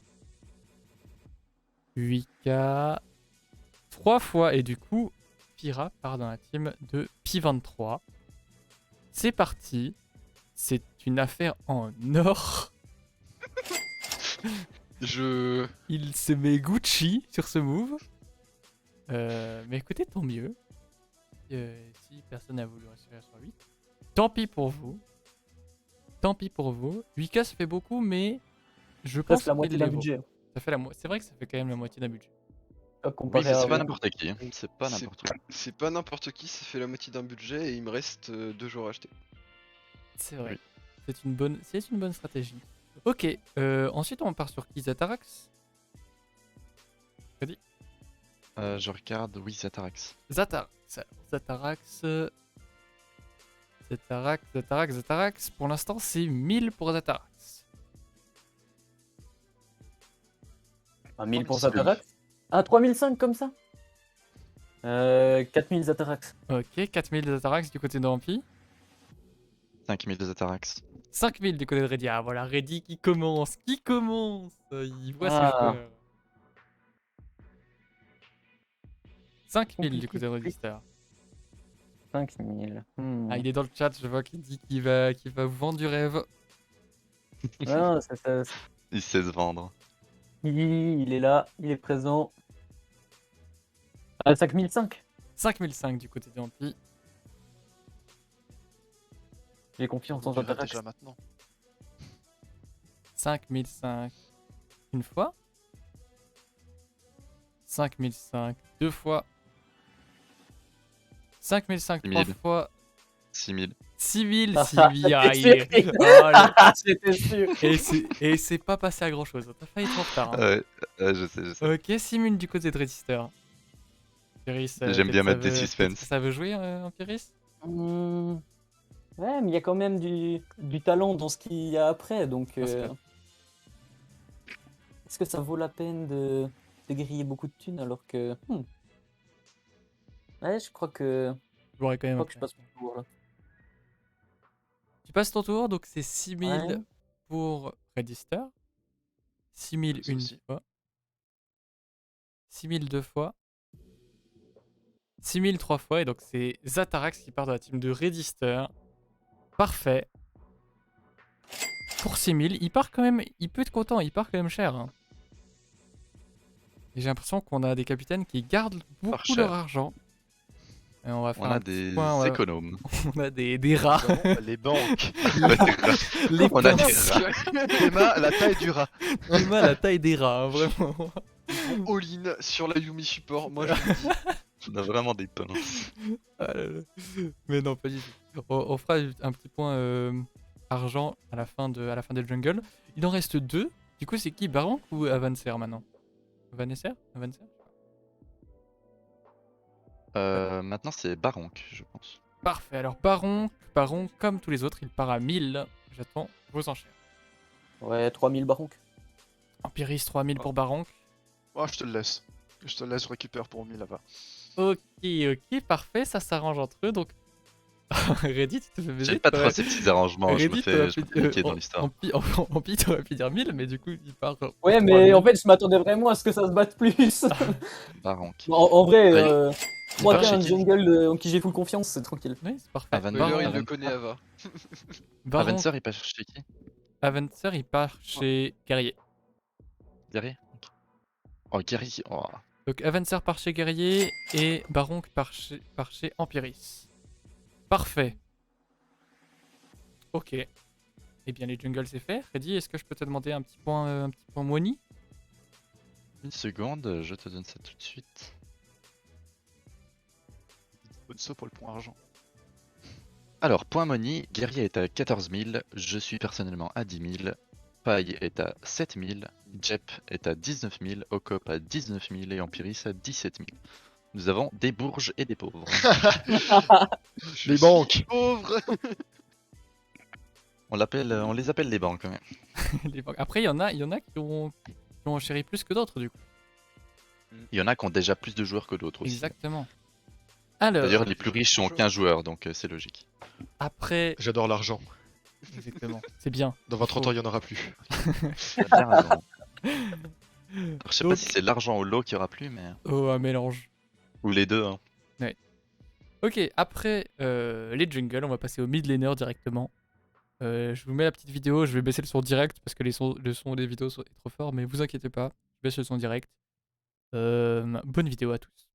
8K 3 fois. Et du coup, Pira part dans la team de Pi23. C'est parti. C'est une affaire en or. Il se met Gucci sur ce move. Mais écoutez, tant mieux. Si personne n'a voulu rester sur 8. Tant pis pour vous. Tant pis pour vous. 8K ça fait beaucoup, mais je pense Presque la qu'il moitié les d'un vaut. budget. Ça fait c'est vrai que ça fait quand même la moitié d'un budget. Comparé Oui, à c'est pas avant. n'importe qui. C'est pas n'importe qui. C'est pas n'importe qui, ça fait la moitié d'un budget et il me reste 2 jours à acheter. C'est vrai. Oui. C'est une bonne stratégie. Ok. Ensuite, on part sur qui? Zatarax? Je regarde, oui, Zatarax. Zatarax. Zatarax. Pour l'instant, c'est 1000 pour Zatarax. 1000 pour Oui. Zatarax. Ah, 3005 comme ça 4000 Zatarax. Ok, 4000 Zatarax du côté de Rampi. 5000 de Zatarax. 5000 du côté de Reddy. Ah voilà, Reddy qui commence. Il voit Ah. ses fleurs. 5000 du Compliqué, côté de Reddy compliqué. Star. 5000. Ah, il est dans le chat, je vois qu'il dit qu'il va vous vendre du rêve. Ah, Il sait se vendre. il est là, il est présent. Ah, 5005. 5005 du côté de Rampi. J'ai confiance On en dirait Zatarax. déjà maintenant. 5005 une fois. 5005 deux fois. 5005 trois 6000. fois. 6000. 6000, Ah, 6000. Ah, j'étais sûr. J'étais sûr. Et c'est pas passé à grand chose. T'as failli être en retard. Hein. Ouais, je sais. Ok, 6000 du côté de Register. Pyris, J'aime bien mettre des peut-être suspens. que ça veut jouer en Pyris? Ouais, mais il y a quand même du talent dans ce qu'il y a après, donc Ah, c'est vrai. est-ce que ça vaut la peine de griller beaucoup de thunes alors que... Ouais, je crois que J'aurais quand même. je passe mon tour là. Tu passes ton tour, donc c'est 6000 Ouais. pour Register. 6000 Ça une aussi. fois. 6000 deux fois. 6000 trois fois. Et donc c'est Zatarax qui part de la team de Register. Parfait. Pour 6000, il part quand même. Il peut être content, il part quand même cher. Hein. Et j'ai l'impression qu'on a des capitaines qui gardent beaucoup cher. leur argent. Et on va faire On un a petit des point, économes. On a des rats. Les banques. Les On a des pinces. rats. Emma, la taille du rat. Emma, la taille des rats, hein, vraiment. All-in sur la Yumi support, moi je vous le dis. On a vraiment des pinces. Ah là là. Mais non, pas du tout. On fera un petit point argent à la fin de jungle. Il en reste deux. Du coup, c'est qui, Baronk ou Avancer maintenant? Avancer? Maintenant, c'est Baronk, je pense. Parfait. Alors, Baronk, comme tous les autres, il part à 1000. J'attends vos enchères. Ouais, 3000 Baronk. Empiris 3000 pour Baronk. Oh, je te le laisse. Je récupère pour 1000 là-bas. Ok, parfait. Ça s'arrange entre eux. Donc, Reddit, tu te fais baiser. J'aime pas trop ces petits arrangements, je me Reddit, fais niquer dans l'histoire. En pi, t'aurais pu dire 1000, mais du coup, il part. Ouais, mais en fait, je m'attendais vraiment à ce que ça se batte plus. Baronk. En vrai, Ouais, 3K, chez un qui jungle en qui j'ai full confiance, c'est tranquille. Oui, c'est parfait. Avancer, Spoiler, il Baron. le connaît Ava. Baron, Avancer, il passe chez qui? Avancer, il part chez Guerrier. Guerrier? Ok. Oh, Guerrier. Oh. Donc Avancer part chez Guerrier et Baronk part chez Empiris. Parfait. Ok. Eh bien, les jungles, c'est fait. Freddy, est-ce que je peux te demander un petit point money? Une seconde, je te donne ça tout de suite. Bonne ça pour le point argent. Alors, point money, Guerrier est à 14 000, je suis personnellement à 10 000, Paille est à 7 000, Jep est à 19 000, Okop à 19 000 et Empiris à 17 000. nous avons des bourges et des pauvres. Je Les suis banques. pauvre. On les appelle les banques quand même. Les banques. Après, il y en a qui ont chéri plus que d'autres, du coup. Il y en a qui ont déjà plus de joueurs que d'autres aussi. Exactement. Alors, D'ailleurs, les plus Déjà riches beaucoup de ont joueurs. 15 joueurs, donc c'est logique. après. J'adore l'argent. Exactement. C'est bien. Dans 20-30 ans, il n'y en aura plus. T'as bien raison. Alors, je sais pas Donc- si c'est l'argent ou l'eau qui aura plus, mais. Oh, un mélange. Ou les deux, hein. Ok, après les jungles, on va passer au mid laner directement. Je vous mets la petite vidéo, je vais baisser le son direct parce que le son des vidéos est trop fort, mais vous inquiétez pas, je baisse le son direct. Bonne vidéo à tous.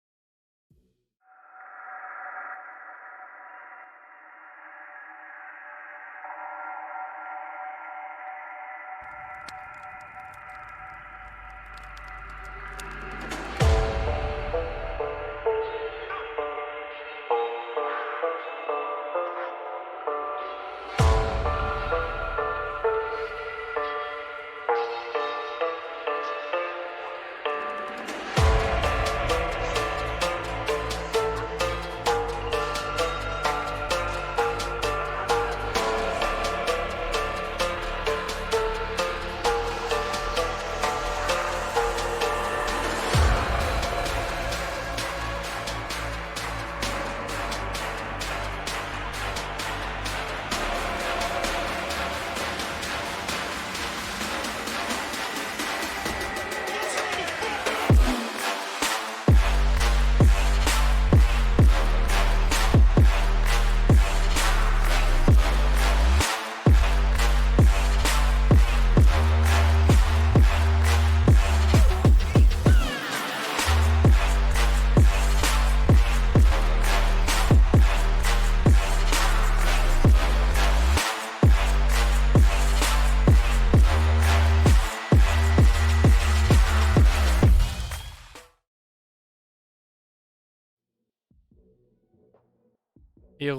Et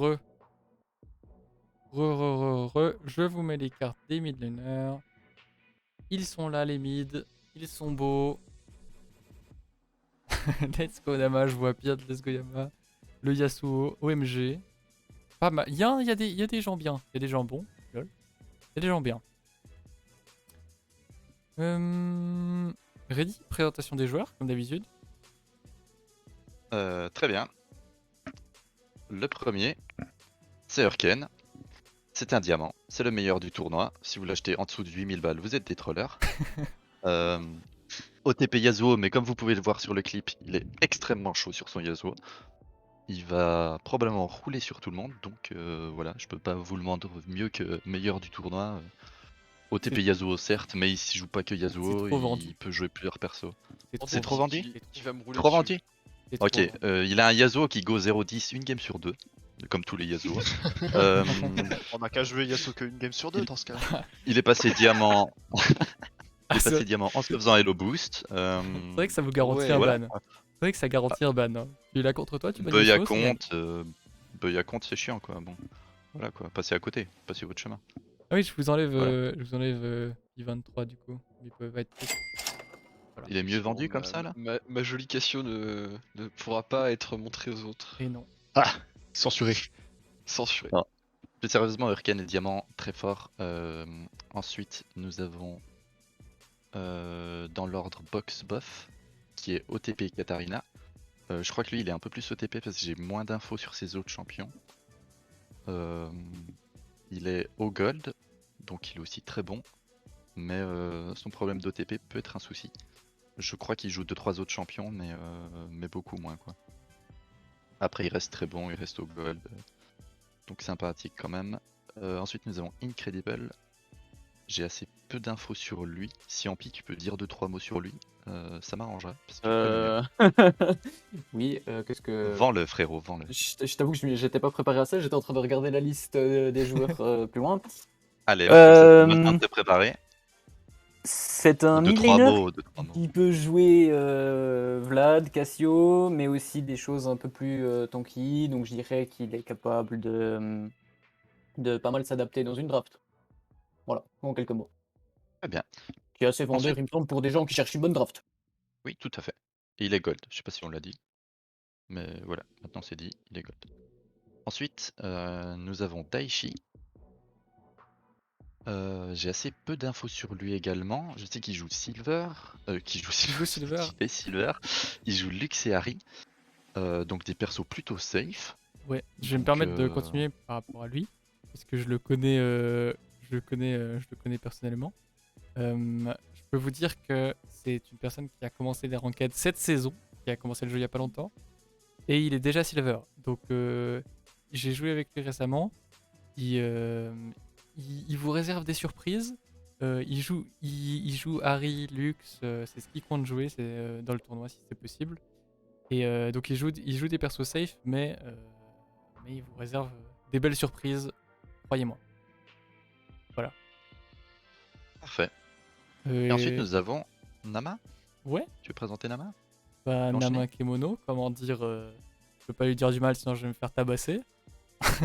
je vous mets les cartes des mid laners. Ils sont là les mid, ils sont beaux. Let's go Yama, je vois bien de Let's go Yama. Le Yasuo, OMG. Pas mal. Il y a des gens bien, il y a des gens bons. Lol. Il y a des gens bien. Ready? Présentation des joueurs, comme d'habitude. Très bien. Le premier, c'est Urken. C'est un diamant. C'est le meilleur du tournoi. Si vous l'achetez en dessous de 8000 balles, vous êtes des trollers. OTP Yasuo, mais comme vous pouvez le voir sur le clip, il est extrêmement chaud sur son Yasuo. Il va probablement rouler sur tout le monde, donc voilà, je peux pas vous le vendre mieux que meilleur du tournoi. OTP C'est- Yasuo certes, mais il joue pas que C'est Yasuo, trop vendu. il peut jouer plusieurs persos. On C'est te trop dit vendu qu'il va me rouler Trop dessus. vendu C'est Ok, trop vendu. il a un Yasuo qui go 0-10 une game sur deux, comme tous les Yasuo. Euh, On n'a qu'à jouer Yasuo une game sur deux dans ce cas. il est passé diamant, Ah, il est c'est passé diamant en se faisant Hello Boost. c'est vrai que ça vous garantit Ouais, un voilà. ban. C'est vrai que ça garantit un ban. Hein. Tu l'as contre toi, tu bans Beuil à Yasuo, c'est gagné. compte, c'est chiant quoi. Bon, voilà quoi, passez à côté, passez votre chemin. Ah oui, je vous enlève, Voilà. I23 du coup. Il peut pas être pris. Il est mieux Bon, vendu comme ça là ma jolie Cassio ne pourra pas être montrée aux autres. Et non. Ah, censuré. Censuré. Non. Plus sérieusement, Urken et Diamant, très fort. Ensuite, nous avons dans l'ordre Box Buff, qui est OTP Katarina. Je crois que lui, il est un peu plus OTP parce que j'ai moins d'infos sur ses autres champions. Il est au gold, donc il est aussi très bon. Mais son problème d'OTP peut être un souci. Je crois qu'il joue 2-3 autres champions, mais beaucoup moins quoi. Après, il reste très bon, il reste au gold. Donc sympathique quand même. Ensuite, nous avons Incredible. J'ai assez peu d'infos sur lui. Si Ampi, tu peux dire 2-3 mots sur lui, ça m'arrangerait. Parce que tu le connais mieux. Oui, qu'est-ce que. Vends-le, frérot, vends-le. Je t'avoue que j'étais pas préparé à ça, j'étais en train de regarder la liste des joueurs plus loin. Allez, Euh, maintenant de te préparer. C'est un mid 2-3 laner mots, 2-3 mots. qui peut jouer Vlad, Cassio, mais aussi des choses un peu plus tanky, donc je dirais qu'il est capable de pas mal s'adapter dans une draft. Voilà, en quelques mots. Très bien. Qui est assez vendeur, Ensuite- il me semble, pour des gens qui cherchent une bonne draft. Oui, tout à fait. Et il est gold, je sais pas si on l'a dit. Mais voilà, maintenant c'est dit, il est gold. Ensuite, nous avons Daichi. J'ai assez peu d'infos sur lui également. Je sais qu'il joue Silver. Qu'il joue joue Silver. qu'il fait Silver. Il joue Lux et Harry. Donc des persos plutôt safe. Ouais, je vais me Donc, permettre de continuer par rapport à lui, parce que je le connais, je le connais personnellement. Je peux vous dire que c'est une personne qui a commencé les ranked cette saison, qui a commencé le jeu il y a pas longtemps, et il est déjà Silver. Donc j'ai joué avec lui récemment. Il, il vous réserve des surprises. Il joue Harry, Lux, c'est ce qu'il compte jouer, c'est dans le tournoi si c'est possible. Et donc il joue des persos safe, mais il vous réserve des belles surprises, croyez-moi. Voilà. Parfait. Et ensuite nous avons Nama. Ouais, Tu veux présenter Nama? bah, Enchaîner. Nama Kemono, comment dire, je peux pas lui dire du mal sinon je vais me faire tabasser.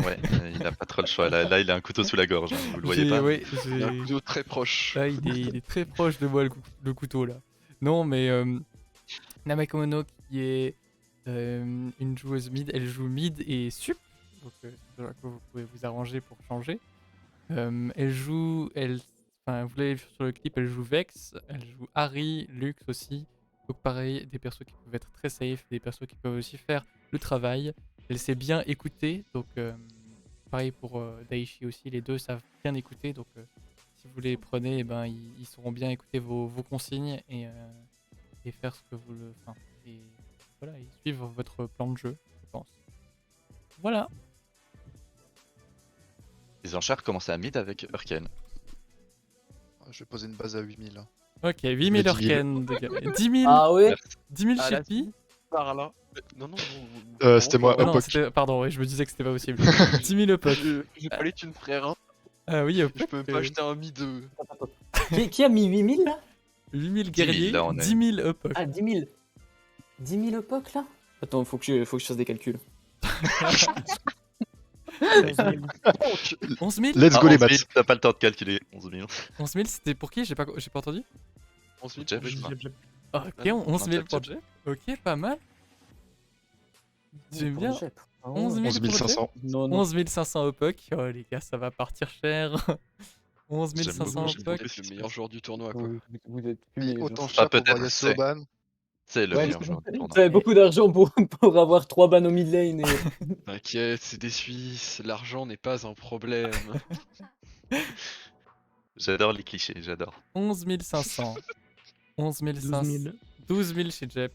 Ouais, il a pas trop le choix. Là, il a un couteau sous la gorge. Hein. Vous le voyez pas? Ouais, Il y a un couteau très proche. Là, il est très proche de moi, le couteau, là. Non, mais Nama Kemono, qui est une joueuse mid, elle joue mid et sup. Donc, c'est là que vous pouvez vous arranger pour changer. Elle joue, enfin, vous l'avez vu sur le clip, elle joue Vex, elle joue Harry, Lux aussi. Donc pareil, des persos qui peuvent être très safe, des persos qui peuvent aussi faire le travail. Elle sait bien écouter, donc pareil pour Daichi aussi, les deux savent bien écouter. Donc si vous les prenez, eh ben, ils sauront bien écouter vos consignes et faire ce que vous le... Enfin, et voilà, et suivre votre plan de jeu, je pense. Voilà. Les enchères commencent à mid avec Urken. Je vais poser une base à 8000. Hein. Ok, 8000 10 000. Urken, 10 000, Ah ouais? 10 000 Ah, chez la Pi. Par là. Non, non, C'était moi, Ah non, Opoc. pardon, ouais, je me disais que c'était pas possible. 10 000 Opoc. J'ai pas les thunes, frère. Hein. Ah oui, Je Opoc. peux même pas acheter un mi de. Qui a mis 8000 là? 8000 10 000, guerriers, là, on est. 10 000 Opoc. Ah, 10 000. 10 000 époques là? Attends, faut que je fasse des calculs. 11 000 Let's go les 11 000, maths. t'as pas le temps de calculer. 11 000. 11 000, c'était pour qui? J'ai pas entendu. Ensuite, Jeff, pour je Jeff. crois. Ah, ok, Ah non, 11 000 Jeff, pour Jeff. Ok, pas mal. J'aime bien. 11 000 11 pour Jeff. 500. Non, non. 11 500 Opoc. Oh les gars, ça va partir cher. 11 J'aime 500 beaucoup, Opoc. C'est le meilleur joueur du tournoi, quoi. Vous êtes Puis fumés. autant Ah, cher pour peut-être, voir Yasuo c'est- ban. C'est le Ouais, meilleur joueur du Vous tournoi. avez beaucoup d'argent pour avoir 3 bans au mid lane et... T'inquiète, c'est des Suisses, l'argent n'est pas un problème. J'adore les clichés, j'adore. 11 500. 11 500. 12 000 chez Jep.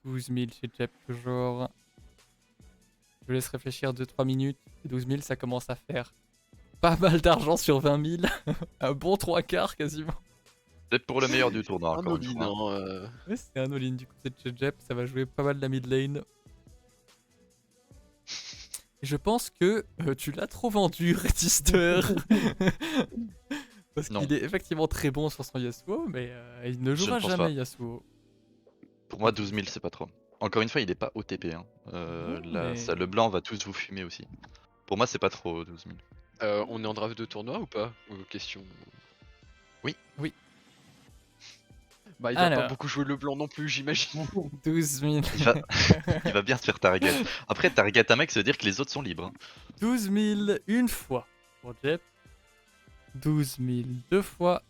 12 000 chez Jep, toujours. Je laisse réfléchir 2-3 minutes. 12 000, ça commence à faire pas mal d'argent sur 20 000. Un bon 3 quarts quasiment. C'est pour le meilleur du tournoi, Un encore une all-in, fois. hein, Ouais, c'est un all-in du côté de chez Jep. Ça va jouer pas mal la mid lane. Et je pense que tu l'as trop vendu, Retister. Parce Non. qu'il est effectivement très bon sur son Yasuo, mais il ne Je jouera ne pense jamais pas. Yasuo. Pour moi, 12 000, c'est pas trop. Encore une fois, il est pas OTP. Hein. Non, Là, mais- ça, le blanc va tous vous fumer aussi. Pour moi, c'est pas trop 12 000. On est en draft de tournoi ou pas? Question. Oui. Oui. Bah, il va Alors. pas beaucoup jouer le blanc non plus, j'imagine. 12 000. Il va bien se faire target. Après, target un mec, ça veut dire que les autres sont libres. Hein. 12 000 une fois pour Jep. 12 000 deux fois.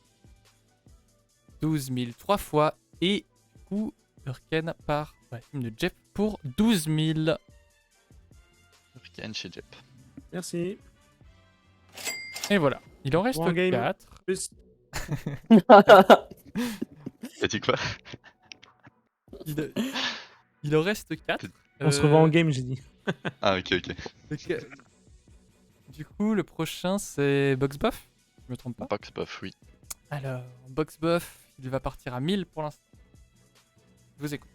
12 000 trois fois. Et du coup, Urken part dans la team de Jep pour 12 000. Urken chez Jep. Merci. Et voilà. Il en reste One game. 4. Plus. T'as dit quoi? Il en reste 4. On se revoit en game, j'ai dit. Ah, ok, ok. Du coup, le prochain, c'est Box Buff. Je me trompe pas. Box buff, oui. Alors, Box Buff, il va partir à 1000 pour l'instant. Je vous écoute.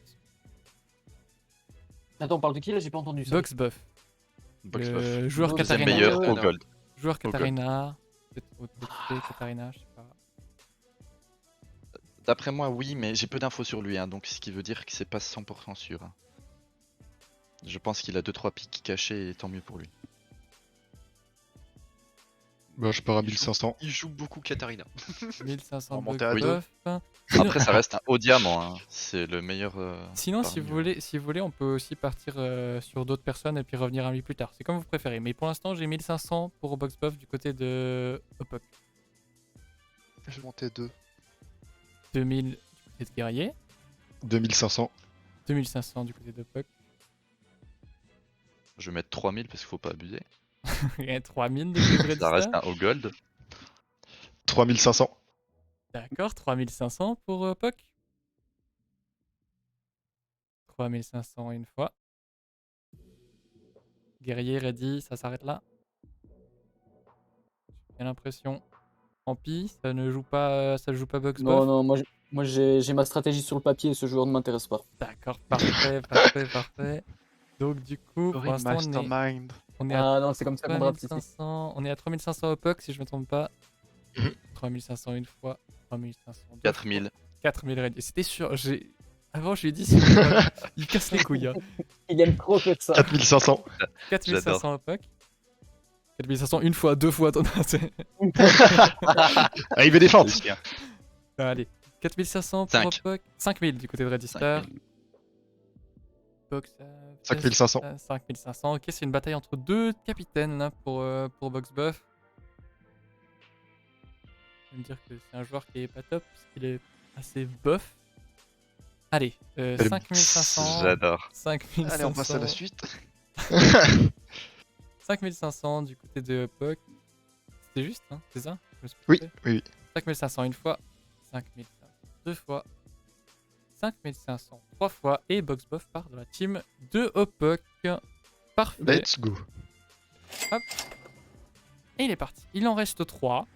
Attends, on parle de qui là? J'ai pas entendu ça. Box Buff. Box Le buff. joueur Deuxième Deuxième Katarina. meilleur au gold. Joueur gold. Katarina. Peut-être OTP, Katarina, je sais pas. D'après moi, oui, mais j'ai peu d'infos sur lui, hein, donc ce qui veut dire que c'est pas 100% sûr. Hein. Je pense qu'il a 2-3 pics cachés et tant mieux pour lui. Bah, je pars à Il joue- 1500. Il joue beaucoup Katarina. 1500 On va monter bucks à deux. buff. Après, ça reste un haut diamant. Hein. C'est le meilleur. Sinon, si parmi, vous voulez, on peut aussi partir sur d'autres personnes et puis revenir à lui plus tard. C'est comme vous préférez. Mais pour l'instant, j'ai 1500 pour Box Buff du côté de Opok. Je vais monter 2. 2000 du côté de Guerrier. 2500. 2500 du côté de Opok. Je vais mettre 3000 parce qu'il faut pas abuser. Et 3000 du côté de Ça Redistar. reste un haut gold. 3500. D'accord, 3500 pour Opok. 3500 une fois. Guerrier, ready, ça s'arrête là. J'ai l'impression. Tant pis, ça ne joue pas, ça joue pas Box Non, Buff. non, moi j'ai ma stratégie sur le papier et ce joueur ne m'intéresse pas. D'accord, parfait, parfait, parfait. Donc du coup, pour l'instant, Mastermind. on est à Ah non, c'est comme ça qu'on draft ici. 3500. On est à 3500 au puck si je me trompe pas. Mhm. 3500 une fois, 3500 deux 4000. fois, 4000 ready. C'était sûr, avant je lui ai dit il casse les couilles. Hein. Il aime trop faire ça. 4500. 4500 au puck. 4500 une fois, deux fois, Ah, il veut défendre. C'est bien. Allez, 4500 pour 5. puck, 5000 du côté de Register. 5000. Box 5500. 5500. Ok, c'est une bataille entre deux capitaines là, pour Box Buff. Je vais me dire que c'est un joueur qui est pas top parce qu'il est assez buff. Allez, 5500. J'adore. 5500. Allez, on passe à la suite. 5500 du côté de Puck. C'était juste, hein, c'est ça? Je me suis Oui, trompé. oui. 5500 une fois, 5500 deux fois, 5500 trois fois, et Box Buff part de la team de Puck. Parfait. Let's go. Et il est parti. Il en reste 3.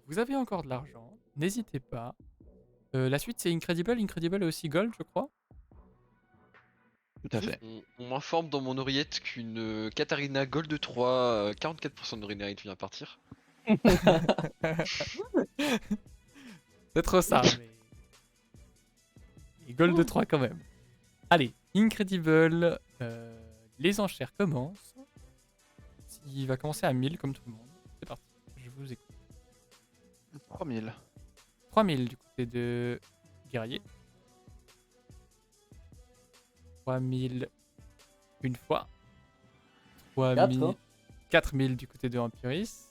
Vous avez encore de l'argent. N'hésitez pas. La suite, c'est Incredible. Incredible est aussi Gold, je crois. Tout à fait. On m'informe dans mon oreillette qu'une Katarina Gold 3, 44% de Regenerate vient partir. Peut-être ça, mais. Et Gold de 3 quand même. Allez, Incredible. Les enchères commencent. Il va commencer à 1000 comme tout le monde. C'est parti. Je vous écoute. 3000. 3000 du côté de Guerrier. 3000 une fois. 3000. hein. 4000 du côté de Empiris.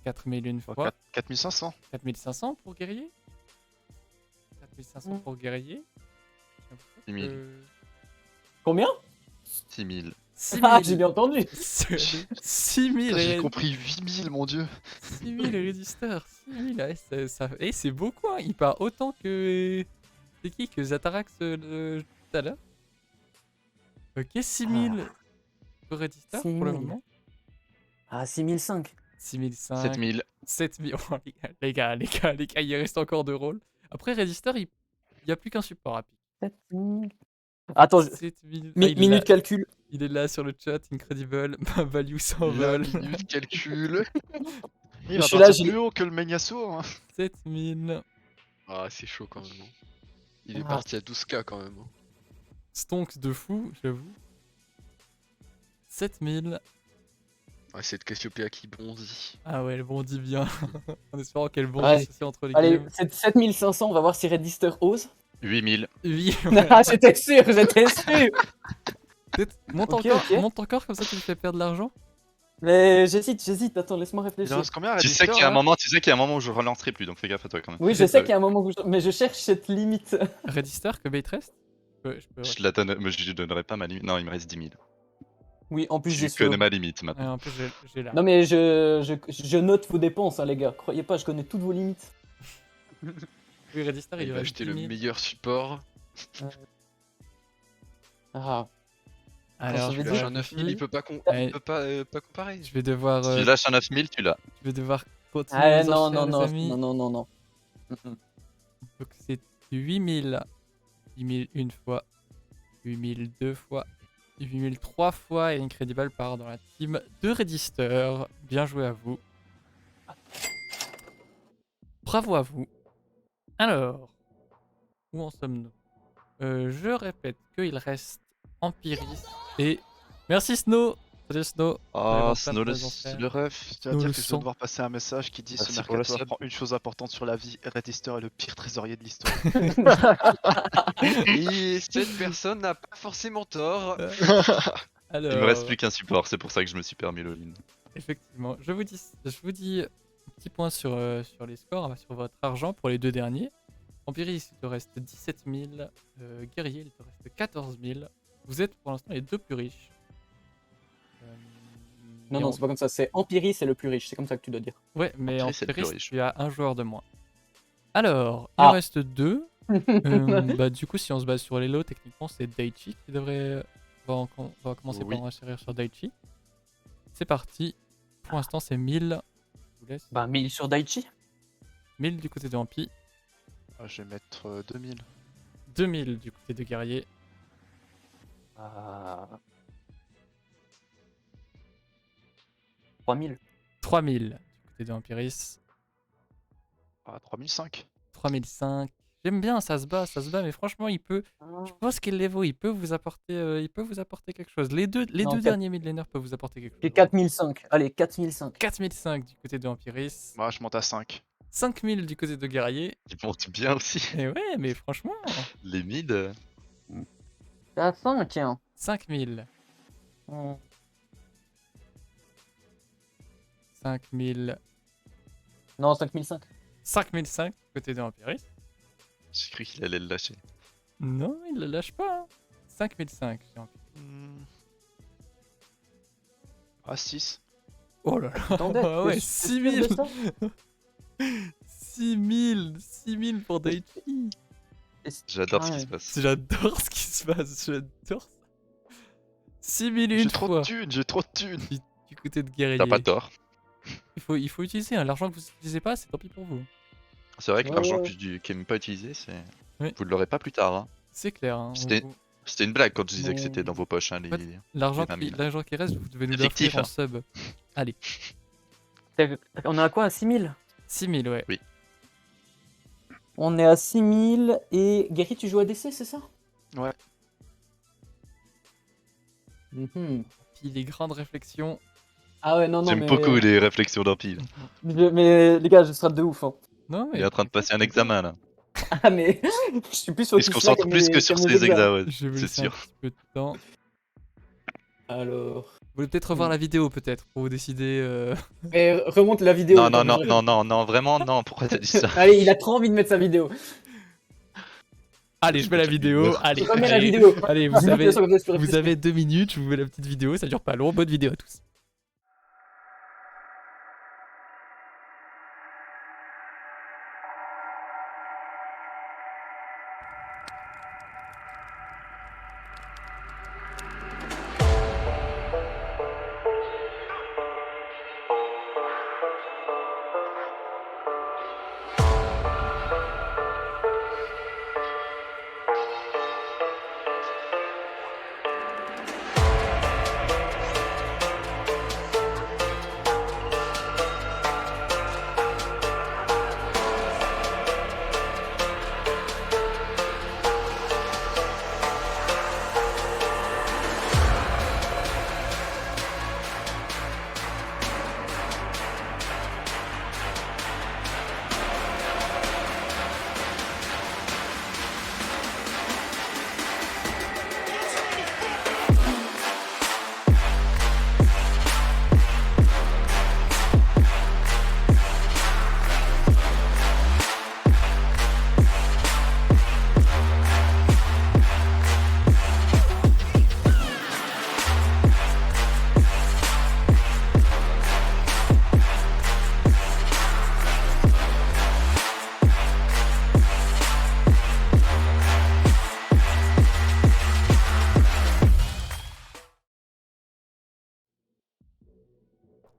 4000 une fois. 4500. 4500 pour Guerrier. 4500 pour Guerrier. J'ai l'impression 6000. que- Combien? 6000. 6000. Ah, j'ai bien entendu. 6000 Putain, J'ai et compris 8000, mon dieu. 6000 Register. 6000, ouais, et c'est beaucoup, hein. Il part autant que. C'est qui? Que Zatarax tout à l'heure. Ok, 6000 pour Register pour le 6000. moment. Ah, 6005. 6005. 7000. 7000. Oh, les gars, il reste encore 2 rôles. Après, Register, il n'y a plus qu'un support rapide. 7000. Attends, 7000. minute calcul. Il est là sur le chat, Incredible. Ma value La s'envole. minute calcul. Il Je va suis là, partir j'ai- plus haut que le Megnasso. Hein. 7000. Ah, c'est chaud quand même. Hein. Il est Ah. parti à 12K quand même. Hein. Stonks de fou, j'avoue. 7000. Ouais, c'est de Cassiopeia qui bondit. Ah ouais, elle bondit bien. En espérant qu'elle bondisse Allez. aussi entre les Allez, games. 7500, on va voir si Reddister ose. 8000. Oui, Ah, j'étais sûr, j'étais sûr. peut-être. Monte Ok, encore, ok. monte encore, comme ça tu me fais perdre de l'argent. Mais j'hésite, attends, laisse-moi Il en réfléchir. reste combien à Tu sais Reddister, qu'il y a un là moment, où je relancerai plus, donc fais gaffe à toi quand même. Oui, je sais qu'il y a un moment où mais je cherche cette limite. Register que bait reste je peux... Je la donne, mais je lui donnerai pas ma limite. Non, il me reste 10 000. Oui, en plus Je j'ai lui connais ce... ma limite Ouais, maintenant. en plus, j'ai là. Non mais je note vos dépenses, hein, les gars. Croyez pas, je connais toutes vos limites. Oui, Register, Il il va reste acheter 10 le 000. meilleur support. Ah, Alors, je je vais Il dire- lâche un 9000, il peut pas, Ouais. il peut pas comparer. je vais devoir, Si tu lâches un 9000, tu l'as. je vais devoir continuer ah les non, enchères, non, les non, amis. non, non, non, non. Donc c'est 8000. 8000 une fois. 8000 deux fois. 8000 trois fois. Et Incredible part dans la team de Register. Bien joué à vous. Bravo à vous. Alors, où en sommes-nous? Je répète qu'il reste Empiris et... Merci Snow. Salut Snow. Ah, Allez, Snow bon, le, frère. Le ref, je tiens à Nous dire le que je sommes. vais devoir passer un message qui dit Merci ce pour le mercato sub. apprend une chose importante sur la vie, Red Easter est le pire trésorier de l'histoire. Et cette personne n'a pas forcément tort. Alors, Il me reste plus qu'un support, c'est pour ça que je me suis permis le lean. effectivement, je vous dis un petit point sur les scores, sur votre argent pour les deux derniers. Empiris, il te reste 17 000. Guerrier, il te reste 14 000. Vous êtes pour l'instant les deux plus riches. Non, et non, on- c'est pas comme ça. C'est Empiris, c'est le plus riche. C'est comme ça que tu dois dire. Ouais, mais Empiris, c'est le plus Empiris, riche. tu as un joueur de moins. Alors, il en Ah. reste deux. Bah, du coup, si on se base sur les lots, techniquement, c'est Daichi qui devrait. On va commencer Oui. par enchérir sur Daichi. C'est parti. Pour l'instant, c'est 1000. Je vous laisse. Bah, 1000 sur Daichi. 1000 du côté de Ampi. Ah, je vais mettre 2000. 2000 du côté de Guerrier. Ah. 3000. 3000 du côté de Empiris. Ah, 3005. 3005. J'aime bien, ça se bat, mais franchement, il peut. Je pense qu'il les vaut, il peut vous apporter quelque chose. Les deux Non, quatre- derniers midlaners peuvent vous apporter quelque Et chose. 4005. Allez, 4005. 4005 du côté de Empiris. Moi, je monte à 5. 5000 du côté de Guerrier. Ils montent bien aussi. Et ouais, mais franchement, Les mid. C'est à 5, tiens. 5000. 5000. Non, 5005. 5005 du côté de Empiris. J'ai cru qu'il allait le lâcher. Non, il le lâche pas. Hein. 5005 chez Empiris. Ah, 6. Oh là là. Attendez, Ah ouais, t'es sûr de 6000. ça 6000 pour Daichi. J'adore ce Ah qui ouais. se passe. J'adore ce qui se passe, j'adore ça. 6000 J'ai une trop fois de thunes, j'ai trop de thunes. du côté de Guerrier. T'as pas tort. Il faut utiliser, hein. L'argent que vous n'utilisez pas, c'est tant pis pour vous. C'est vrai que Ouais, l'argent ouais. qui est même pas utilisé, c'est. Oui. Vous ne l'aurez pas plus tard. Hein. C'est clair. Hein. C'était une blague quand je disais que Ouais. c'était dans vos poches. Hein, En fait, L'argent les 20 000. qui reste, vous devez nous C'est fictif, l'offrir en hein. sub. Allez, On est à quoi? À 6000? 6000, ouais. On est à 6000 et Gary, tu joues à DC, c'est ça? Ouais. Mhm. Puis les grandes réflexions. Ah ouais, non, non, J'aime mais... beaucoup les réflexions d'Empile. Mais les gars, je serai de ouf. Hein. Non, mais Il est en train de passer un examen là. Ah, mais je suis plus Il se focus là concentre que plus mes- que sur mes ses examens. examens, ouais, je vais vous c'est laisser un sûr. petit peu de temps. Alors... Vous voulez peut-être revoir la vidéo, peut-être, pour vous décider. Et remonte la vidéo. Non, non, comme non, je- non, non, non, vraiment, non, pourquoi t'as dit ça? Allez, il a trop envie de mettre sa vidéo. Allez, je mets la vidéo. Allez, Je remets la allez. vidéo. Allez, Dis-moi que ça, comme ça, je peux vous réfléchir. avez 2 minutes, je vous mets la petite vidéo, ça dure pas long. Bonne vidéo à tous.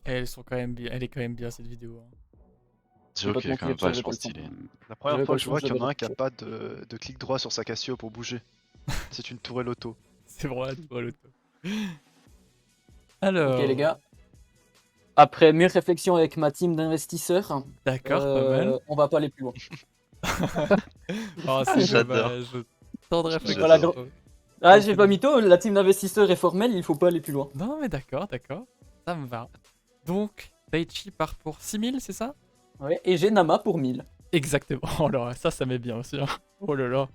Et elles sont quand même bien. Elle est quand même bien cette vidéo. Hein. C'est ok, pas te quand même mentir, j'avais vachement pas le stylé. temps. La première J'avais fois pas que je le vois temps, qu'il y en a un j'avais qui a pas pas de clic droit sur sa Casio pour bouger. C'est une tourelle auto. C'est vraiment la tour à l'auto. Alors. Ok, les gars. Après mûre réflexion avec ma team d'investisseurs, D'accord, pas mal. on va pas aller plus loin. Oh, c'est J'adore. dommage. Tant de réflexions. Voilà, gros. Ah, j'ai pas mytho, la team d'investisseurs est formelle, il faut pas aller plus loin. Non, mais d'accord, ça me va. Donc, Daichi part pour 6000, c'est ça? Ouais, et j'ai Nama pour 1000. Exactement. Oh là, ça m'est bien aussi. Hein. Oh là là.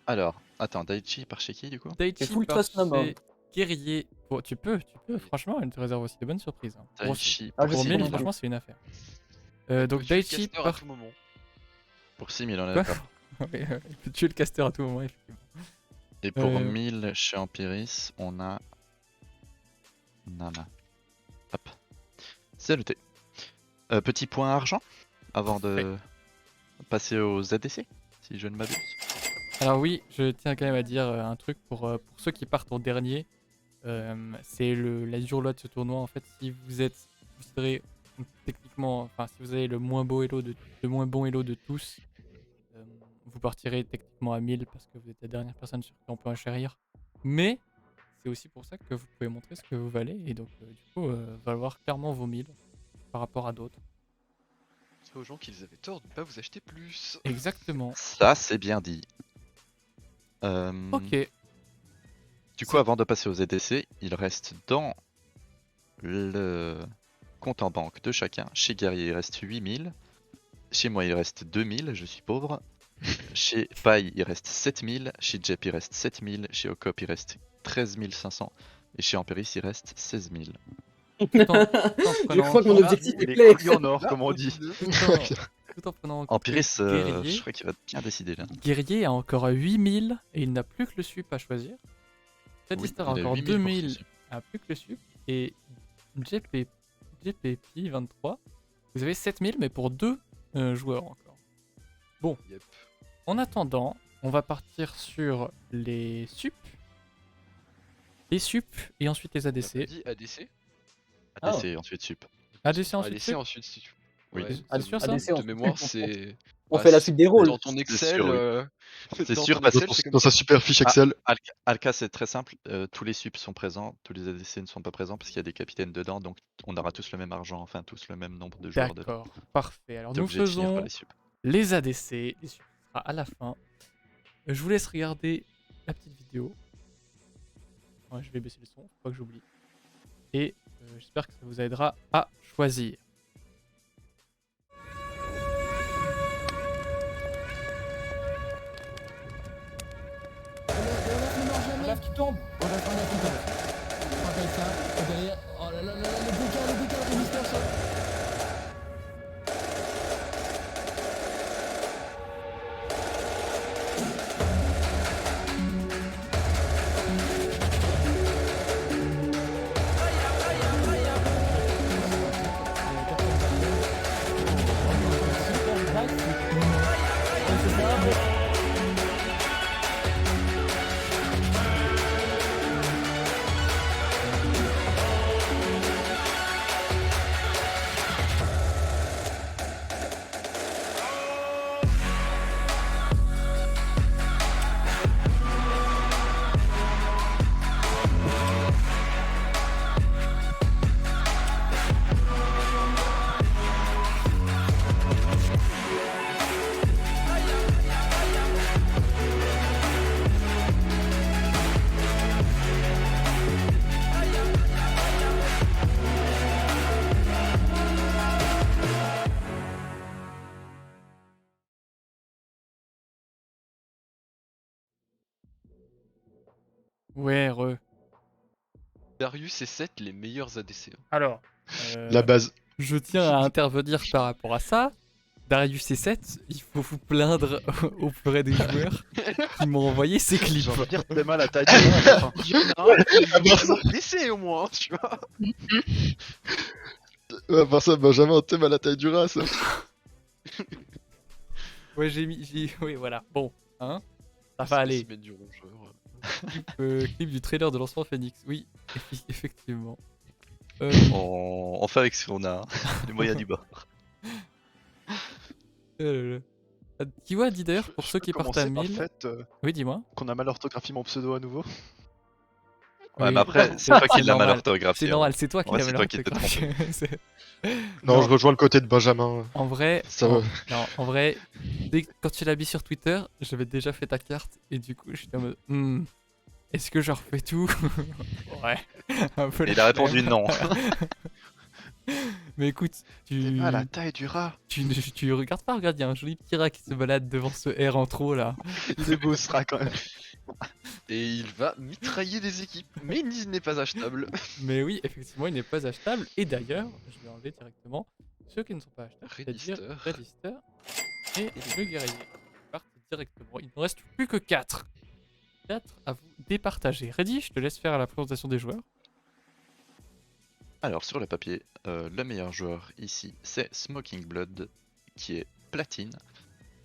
Alors, attends, Daichi par chez qui du coup? Daichi full part trust Nama. chez Guerrier. Oh, tu peux, franchement, elle te réserve aussi de bonnes surprises. Hein. Daichi Ah, pour je Pour sais 1000, pas. franchement, c'est une affaire. Donc, Tu tues le Daichi caster à part. tout moment. Pour 6000, on est Quoi? d'accord. Ouais, il peut tuer le caster à tout moment, effectivement. Et pour Euh. 1000 chez Empiris, on a Nama. Hop. C'est noté. Petit point argent avant de passer aux ADC, si je ne m'abuse. Alors oui, je tiens quand même à dire un truc pour ceux qui partent en dernier. C'est la dure loi de ce tournoi. En fait, si vous êtes considéré techniquement, enfin si vous avez le moins beau elo le moins bon elo de tous, vous partirez techniquement à 1000 parce que vous êtes la dernière personne sur qui on peut enchérir. Mais c'est aussi pour ça que vous pouvez montrer ce que vous valez et donc du coup valoir clairement vos 1000 par rapport à d'autres. C'est aux gens qu'ils avaient tort de ne pas vous acheter plus. Exactement. Ça, c'est bien dit. Ok. Du coup, C'est- avant de passer aux ADC, il reste dans le compte en banque de chacun. Chez Guerrier, il reste 8000. Chez moi, il reste 2000, je suis pauvre. Chez Pai, il reste 7000. Chez Jep, il reste 7000. Chez Okop, il reste 13 500. Et chez Empiris, il reste 16 000. Je prenant crois que mon en- objectif est Les clair. couilles en or, comme on dit. tout en prenant en compte que Empiris, Guerrier, je crois qu'il va bien décider là. Guerrier a encore 8000 et il n'a plus que le sup à choisir. Fredistar a il a encore 8000 pour 2000 son sup. a plus que le sup. Et JPP 23, vous avez 7000 mais pour 2 joueurs encore. Bon, Yep. en attendant, on va partir sur les sup. Les sup et ensuite les On a pas ADC. dit ADC. ADC, ensuite sup. ADC ensuite ADC sup. ensuite si tu. Oui. Ouais, Ah, sûr, ça ADC, de ensuite, mémoire, sup, c'est. On Bah, fait la c'est- suite des rôles. Dans ton Excel. sûr, oui. C'est dans sûr, ton parce Excel, Dans, c'est comme dans ça. sa super fiche Ah, Excel. Alka, c'est très simple. Tous les sups sont présents, tous les ADC ne sont pas présents parce qu'il y a des capitaines dedans, donc on aura tous le même argent, enfin tous le même nombre de joueurs dedans. D'accord, parfait. Alors T'es nous obligé de finir par faisons les sups. les ADC. Les sup sera à la fin. Je vous laisse regarder la petite vidéo. Ouais, je vais baisser le son, faut pas que j'oublie. Et j'espère que ça vous aidera à choisir. Olaf qui tombe. Olaf qui tombe. Rappelle ça. Et derrière. Oh là là là là, le bouquin de Mister Shot. Ouais, Darius et 7 les meilleurs ADC. Hein. Alors, La base. je tiens à intervenir par rapport à ça. Darius C7, il faut vous plaindre auprès des joueurs qui m'ont envoyé ces clips. J'ai envie de dire t'es mal à ta gueule. Il y en a un qui ADC au moins, tu vois. À part ça, Benjamin, t'aimes à la taille du rat, ça. Ouais, oui, voilà. Bon, hein. Ça va Se aller. mettre du rongeur. Clip du trailer de lancement Phoenix. Oui, effectivement. On fait avec ce qu'on a, hein. Les moyens du bord. Kiwa dit d'ailleurs pour Je ceux peux qui partent à commencer par 1000. le fait Oui, dis-moi. qu'on a mal orthographié mon pseudo à nouveau. Ouais, Oui. mais après, c'est toi qui l'as mal normal. orthographié. C'est normal, c'est toi qui Ouais, l'as c'est mal toi qui t'es orthographié. Non, je rejoins le côté de Benjamin. En vrai, Ça va. non, en vrai, quand tu l'as mis sur Twitter, j'avais déjà fait ta carte et du coup, j'étais en mode, Est-ce que je refais tout? Ouais. Un peu Et la il a répondu flemme. non. Mais écoute, T'es pas à la taille du rat. tu regardes pas, regarde, il y a un joli petit rat qui se balade devant ce R en trop là. Il est beau ce rat quand même. Et il va mitrailler des équipes, mais il n'est pas achetable. Mais oui, effectivement, il n'est pas achetable. Et d'ailleurs, je vais enlever directement ceux qui ne sont pas achetables, c'est-à-dire Redister. Redister et le guerrier. Ils partent directement. Il ne reste plus que 4. 4 à vous départager. Ready, je te laisse faire la présentation des joueurs. Alors sur le papier, le meilleur joueur ici c'est Smoking Blood, qui est platine,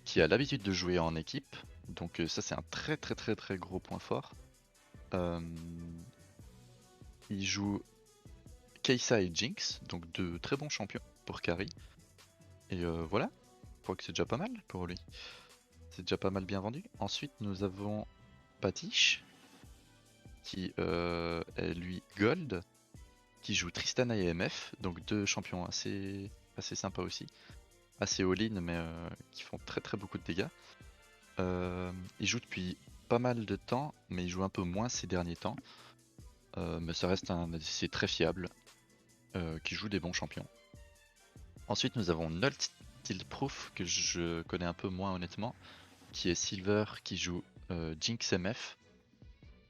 qui a l'habitude de jouer en équipe, donc ça c'est un très gros point fort. Il joue Kai'Sa et Jinx, donc deux très bons champions pour carry. Et voilà, je crois que c'est déjà pas mal pour lui. C'est déjà pas mal bien vendu. Ensuite nous avons Patish, qui est lui Gold, qui joue Tristana et MF, donc deux champions assez sympas aussi, assez all-in mais qui font très beaucoup de dégâts. Il joue depuis pas mal de temps, mais il joue un peu moins ces derniers temps, mais ça reste un ADC très fiable, qui joue des bons champions. Ensuite nous avons Null Steel Proof, que je connais un peu moins honnêtement, qui est Silver, qui joue Jinx MF,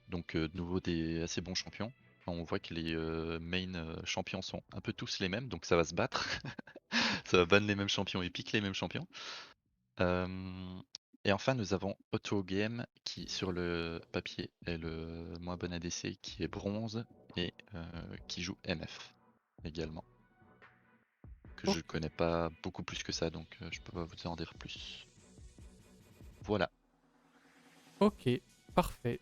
donc de nouveau des assez bons champions. On voit que les main champions sont un peu tous les mêmes, donc ça va se battre. Ça va ban les mêmes champions et pique les mêmes champions. Et enfin nous avons Auto Game, qui sur le papier est le moins bon ADC, qui est bronze et qui joue MF également. Que je connais pas beaucoup plus que ça, donc je peux pas vous en dire plus. Voilà. Ok, parfait.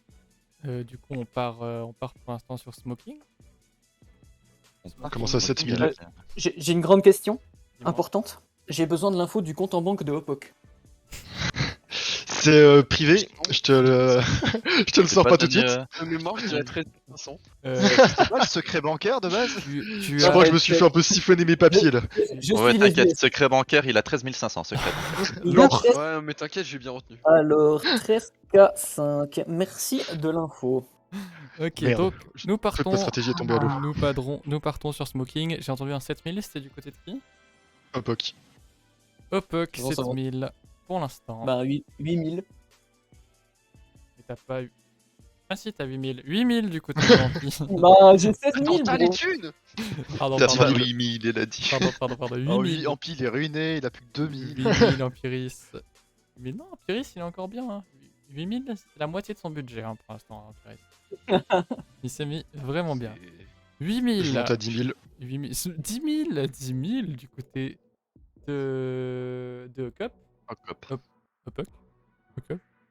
Du coup, on part pour l'instant sur Smoking. Comment ça, 7000? J'ai une grande question Dis-moi. importante. J'ai besoin de l'info du compte en banque de Hopok. C'est privé, je te le, je te le sors pas tout de suite. De mémoire, je dirais 13 500. C'est pas le secret bancaire de base? Tu Je as- crois que je me suis fait un peu siphonner mes papiers là. Je Ouais, suis les t'inquiète, yeux. secret bancaire, il a 13 500 secret. Il a Lourd. 13. Ouais, mais t'inquiète, j'ai bien retenu. Alors, 13K5. Merci de l'info. Ok, Merde. donc nous Toute partons. ma stratégie est tombée à l'eau. Nous partons sur Smoking. J'ai entendu un 7000, c'était du côté de qui? Hop, ok. Hopuk, Bon, ça va. 7000 pour l'instant. Bah, 8000. Et t'as pas eu. Ah si, t'as 8000. 8000 du côté de Vampy. Bah, j'ai 16 Attends, 000, t'as les bro. thunes! Pardon, Il a pardon. pas dit oui, mais il a dit. Pardon. Oh 8000. oui, Ampi il est ruiné, il a plus que 2000. 8000 Empiris. Mais non, Empiris il est encore bien. Hein. 8000, c'est la moitié de son budget hein, pour l'instant. Empiris. Il s'est mis vraiment bien. 8000. Je monte à 10 000. 8000. 10 000 du côté de Cup. Hop,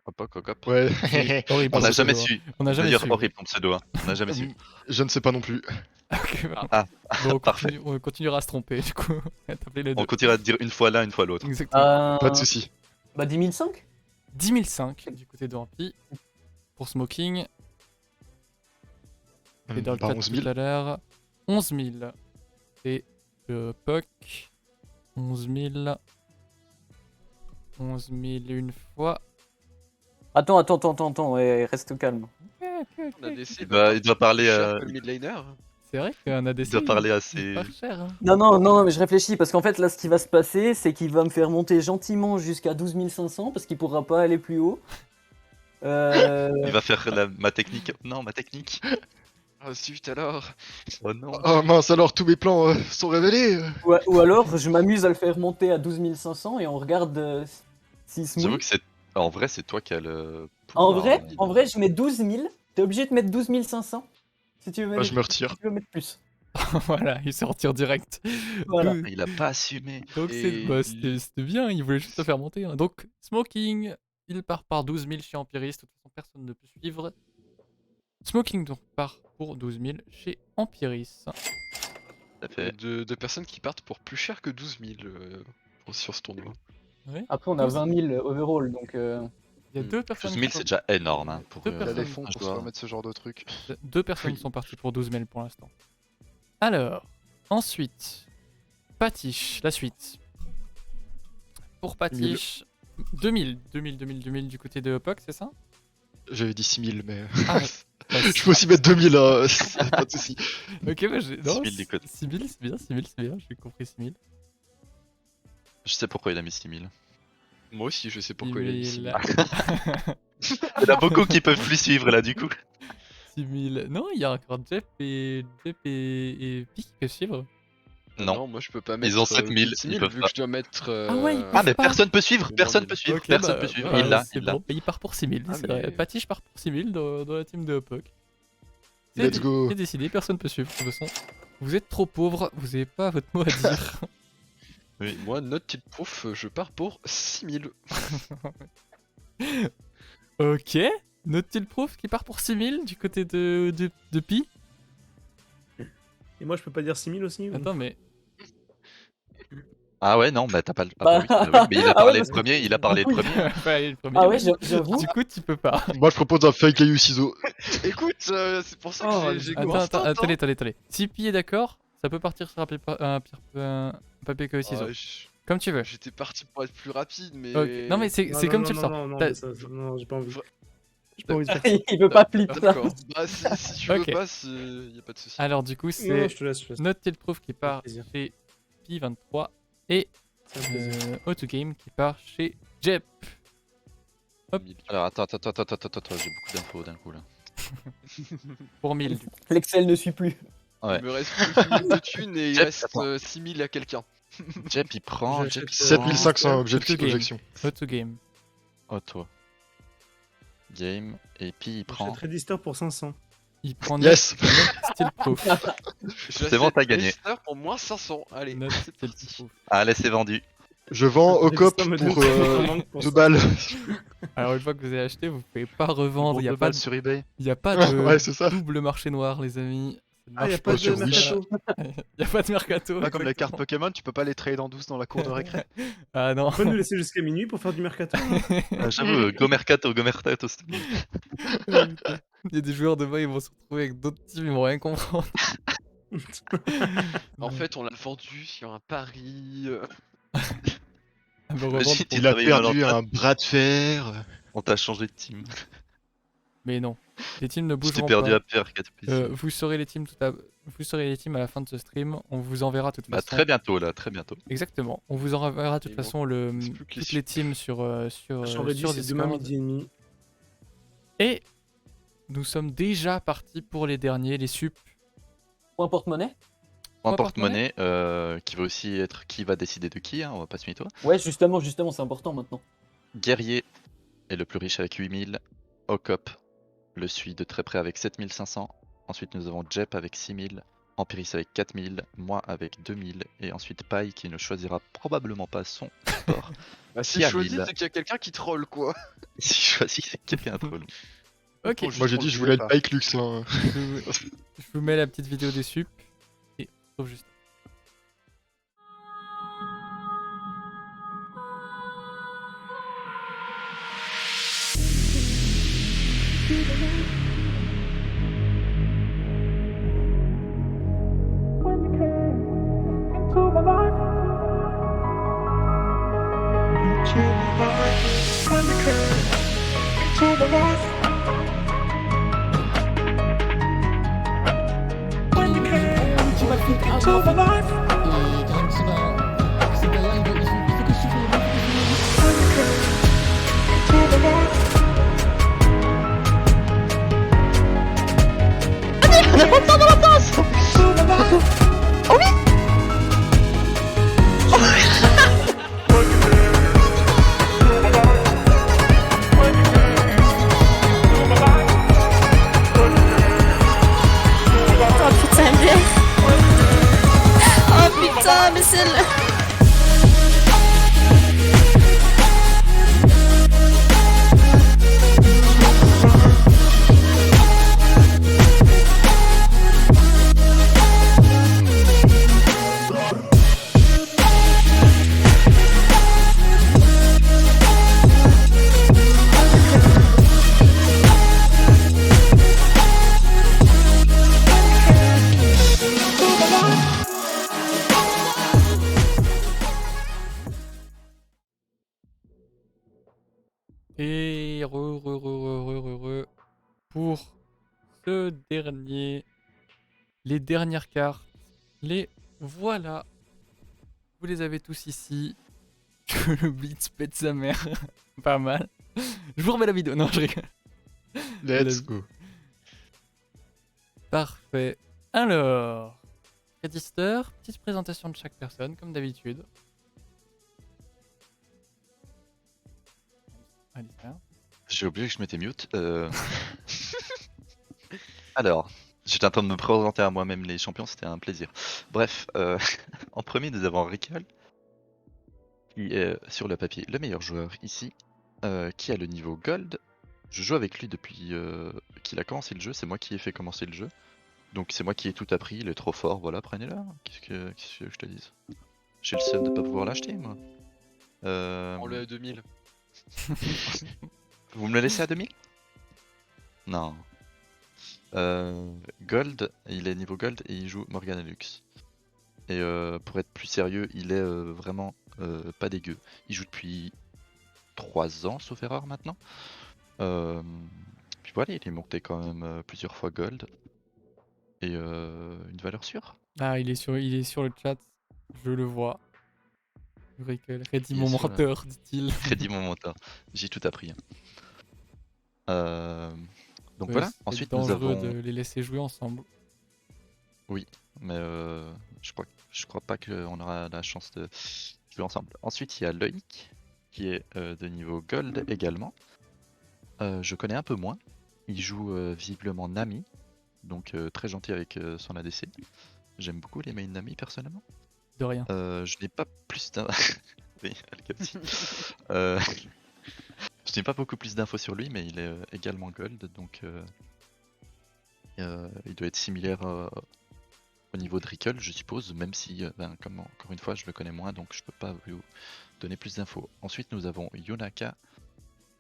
Hopuk. hop. Ouais. Horrible. On n'a ton jamais pseudo, su. hein. On n'a jamais D'ailleurs, su. horrible ton pseudo, hein. On n'a jamais su. Je ne sais pas non plus. Ok, bah, Ah, bon, parfait. on continuera à se tromper du coup. T'appeler les deux. On continuera de dire une fois l'un, une fois l'autre. Exactement. Pas de soucis. Bah, 10 500. 10 005 du côté de Vampy pour Smoking. Et dans le Bah, chat 11 tout 000. à l'heure, 11 000. Et le Puck, 11 000. 11 000 une fois. Attends, ouais, reste calme. On a des Il doit parler cher que le midlaner. C'est vrai qu'un ADC, Il doit parler il est assez. pas cher. Hein. Non, mais je réfléchis parce qu'en fait, là, ce qui va se passer, c'est qu'il va me faire monter gentiment jusqu'à 12 500 parce qu'il pourra pas aller plus haut. Il va faire ma technique. Non, ma technique. Ah, zut alors! Oh non. Oh mince, alors tous mes plans sont révélés. Ou alors, je m'amuse à le faire monter à 12 500 et on regarde s'il se J'avoue mouille. que c'est. En vrai, c'est toi qui as le. En pouvoir, vrai, je mets 12 000. T'es obligé de mettre 12 500 si tu veux Bah, mettre, je me retire. si tu veux mettre plus. Voilà, il se retire direct. Voilà. Il a pas assumé. Donc Et c'était bien, il voulait juste se faire monter. Hein. Donc Smoking, il part par 12 000 chez Empiris, de toute façon personne ne peut suivre. Smoking donc part pour 12 000 chez Empiris. Ça fait. De personnes qui partent pour plus cher que 12 000 sur ce tournoi. Ouais. Après, on a 20 000 overall, donc... Il y a deux personnes 12 000, qui c'est sont- déjà énorme. Hein, pour, Deux Il a les personnes. fonds un pour se joueur. permettre ce genre de truc. Deux personnes Oui. sont parties pour 12 000 pour l'instant. Alors, ensuite, Patish, la suite. Pour Patish, 2000 du côté de Puck, c'est ça? J'avais dit 6 000, mais. Ah, Je peux aussi mettre 2000, hein, c'est pas de soucis. Ok, bah j'ai. Non, 6000 des codes. 6000, c'est bien, 6000, c'est bien, j'ai compris 6000. Je sais pourquoi il a mis 6000. Moi aussi, je sais pourquoi il a mis 6000. 6000. Il y en a beaucoup qui peuvent plus suivre là du coup. 6000. Non, il y a encore Jeff et Pi qui peuvent suivre. Non. Moi je peux pas Ils mettre ont plus de 7000, ils 6000 peuvent vu pas. que je dois mettre. Ah ouais, ils Ah mais pas. personne peut suivre, Bon, personne bon, peut suivre, Ok, personne bah, peut suivre. bah, Il l'a, c'est il l'a. bon. Bah, il part pour 6000, Ah, c'est vrai. mais- Patich part pour 6000 dans la team de Hopok. Let's go. C'est décidé, personne peut suivre. De toute façon, vous êtes trop pauvres, vous avez pas votre mot à dire. Moi, note tilt proof, je pars pour 6000. Ok, notre proof qui part pour 6000 du côté de Pi. Et moi, je peux pas dire 6000 aussi ou... Attends, mais. Ah ouais non, bah t'as pas le. Bah, Ah, bah oui, mais il a ah ouais, parlé parce le que premier, il a parlé du le coup, premier. Ouais, le premier, Ah ouais, ouais. j'avoue. Du coup, tu peux pas. Moi, je propose un fake caillou ciseaux. Écoute, c'est pour ça que Oh, j'ai Attends, go instinct, hein. attendez. Si Pi est d'accord, ça peut partir sur un papier que ciseaux. Ah, Comme tu veux. J'étais parti pour être plus rapide, mais. Ok. Non, mais c'est Non, comme non, tu le non, sens. Non, non, T'as- mais non, j'ai pas envie. Vra- J'ai pas envie de faire. Il veut pas flip ça. D'accord. Bah, si tu veux Ok. pas, y a pas de soucis. Alors, du coup, Non, c'est je te laisse. notre proof qui part plaisir. chez Pi23 et C'est un plaisir. Game qui part chez Jep. Alors attends, j'ai beaucoup d'infos d'un coup là. Pour 1000 du coup. L'excel ne suit plus. Ouais. Il me reste plus que 1000 de thunes et il Jep, reste attends. 6000 à quelqu'un. Jep il prend, J'achète, Jep il prend. 7500 Game. objection. Game. Auto. Game, et puis il prend. J'achèterai Distor pour 500. Il prend Yes. notre style proof. C'est bon, t'as gagné. Pour moins 500. Allez, Notre c'est style parti. proof. Allez, c'est vendu. Je vends au cop Distor me donne pour un manque pour 2 ça. balles. Alors, une fois que vous avez acheté, vous pouvez pas revendre. Pour Il n'y a, 2 pas balles de- sur eBay. y a pas de Ouais, c'est ça. double marché noir, les amis. Ça ne Ah, y'a marche pas de sur Wish. mercato. Y a pas de mercato. Pas comme les exactement. cartes Pokémon, tu peux pas les trade en douce dans la cour de récré. Ah non. On peut nous laisser jusqu'à minuit pour faire du mercato. J'avoue, go mercato, s'il te plaît. Il y a des joueurs demain, ils vont se retrouver avec d'autres teams, ils vont rien comprendre. En fait, on l'a vendu sur un pari. Ah, bah, Vas-y, revendre tu pour- Il a travailles perdu dans un bras de fer. On t'a changé de team. Mais non, les teams ne Je t'ai bougeront perdu pas. à pire, Catapult. Vous saurez les teams vous saurez les teams à la fin de ce stream. On vous enverra de toute Bah, façon. très bientôt là, très bientôt. Exactement. On vous enverra de toute Et bon, façon c'est plus que les toutes les teams sur J'aurais dit sur c'est demain Discord. midi et demi. Et nous sommes déjà partis pour les derniers, les sup. Point porte-monnaie. Un Point porte-monnaie qui va aussi être qui va décider de qui, hein, on va pas se mytho. Ouais, justement, c'est important maintenant. Guerrier est le plus riche avec 8000. Okop le suit de très près avec 7500. Ensuite nous avons Jep avec 6000. Empiris avec 4000. Moi avec 2000. Et ensuite Pai qui ne choisira probablement pas son sport. Bah, Qui si a choisi, 1000. c'est qu'il y a quelqu'un qui troll quoi. Si je choisis, c'est quelqu'un trop long. Ok. Moi j'ai dit je voulais être Pike Lux. Hein. Je vous mets la petite vidéo des sup. Et on se retrouve juste. Qui va le flip out of my life. Et Karim qui va. C'est derrière, il faut que je souffle. Oh putain, Jeff. Oh putain, mais c'est le... Et pour les dernières cartes. Les voilà. Vous les avez tous ici. Que le Blitz pète sa mère. Pas mal. Je vous remets la vidéo. Non, je rigole. Let's go. Parfait. Alors, Cadister, petite présentation de chaque personne, comme d'habitude. Alistair. J'ai oublié que je m'étais mute. Alors, j'étais en train de me présenter à moi-même les champions, c'était un plaisir. Bref, en premier, nous avons Rickel, qui est sur le papier le meilleur joueur ici, qui a le niveau Gold. Je joue avec lui depuis qu'il a commencé le jeu, c'est moi qui ai fait commencer le jeu. Donc c'est moi qui ai tout appris, il est trop fort, voilà, prenez-le. Qu'est-ce que je te dise? J'ai le seul de pas pouvoir l'acheter, moi. On le à 2000. Vous me le laissez à 2000? Non. Gold, il est niveau Gold et il joue Morgana Lux. Et pour être plus sérieux, il est vraiment pas dégueu. Il joue depuis 3 ans, sauf erreur maintenant. Puis voilà, il est monté quand même plusieurs fois Gold. Et une valeur sûre. Ah, il est sur le chat. Je le vois. Rickel. Reddy Il est mon sur la- menteur, dit-il. Crédit mon mentor. J'ai tout appris. Donc Ouais, voilà, c'est ensuite nous dangereux avons... de les laisser jouer ensemble. Mais je crois pas qu'on aura la chance de jouer ensemble. Ensuite, il y a Loïc, qui est de niveau Gold également. Je connais un peu moins. Il joue visiblement Nami, donc très gentil avec son ADC. J'aime beaucoup les mains Nami personnellement. De rien. Je n'ai pas plus d'infos. Oui, Alcapsi. Je n'ai pas beaucoup plus d'infos sur lui, mais il est également Gold, donc il doit être similaire au niveau de Rickel, je suppose, même si, comme encore une fois, je le connais moins, donc je peux pas vous donner plus d'infos. Ensuite, nous avons Yonaka,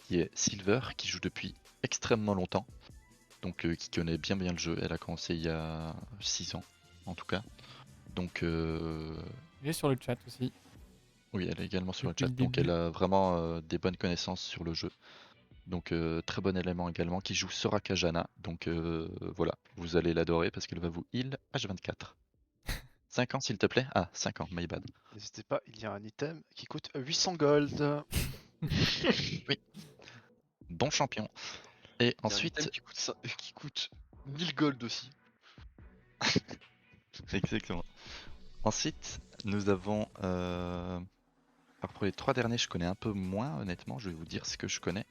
qui est Silver, qui joue depuis extrêmement longtemps, donc qui connaît bien le jeu. Elle a commencé il y a 6 ans, en tout cas. Donc, Il est sur le chat aussi. oui, elle est également sur le Depuis chat, le donc début. elle a vraiment des bonnes connaissances sur le jeu. Donc très bon élément également, qui joue Soraka Jana, donc voilà, vous allez l'adorer parce qu'elle va vous heal H24. 5 ans s'il te plaît? Ah, 5 ans, my bad. N'hésitez pas, il y a un item qui coûte 800 gold. Bon champion. Et Il y a un ensuite, item qui coûte 1000 gold aussi. exactement. Ensuite, nous avons... Alors pour les 3 derniers, je connais un peu moins, honnêtement, je vais vous dire ce que je connais.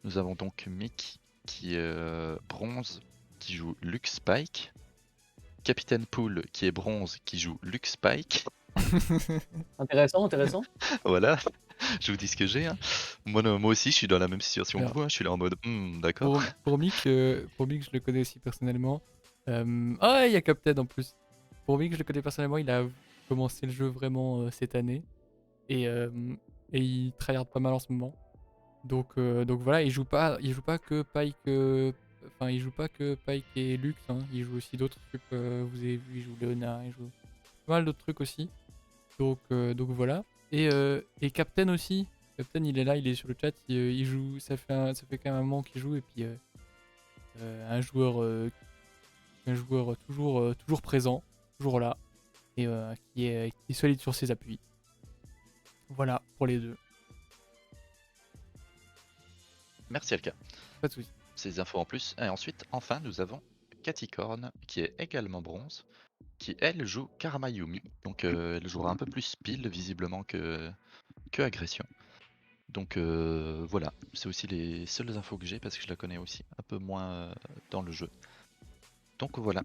Nous avons donc Mick, qui est bronze, qui joue Lux Spike. Capitaine Pool, qui est bronze, qui joue Lux Spike. Intéressant, intéressant. Voilà, je vous dis ce que j'ai. Hein. Moi aussi, je suis dans la même situation que Alors, vous. Hein. Je suis là en mode, d'accord. Pour Mick, je le connais aussi personnellement. Ah, il y a Captain en plus. Pour Mick, je le connais personnellement. Il a commencé le jeu vraiment cette année. Et il tryhard pas mal en ce moment. Donc voilà, il joue pas que Pike. Enfin, il joue pas que Pike et Lux. Hein. Il joue aussi d'autres trucs. Vous avez vu, il joue Leona, il joue pas mal d'autres trucs aussi. Donc voilà. Et Captain aussi. Captain, il est là, il est sur le chat. Il joue. Ça fait quand même un moment qu'il joue. Et puis un joueur toujours présent, toujours là, et qui est solide sur ses appuis. Voilà pour les deux. Merci Alka. Pas de soucis. Ces infos en plus. Et ensuite, enfin, nous avons Caticorn, qui est également bronze, qui elle joue Karma Yumi. Donc elle jouera un peu plus pile visiblement que agression. Donc voilà, c'est aussi les seules infos que j'ai parce que je la connais aussi un peu moins dans le jeu. Donc voilà.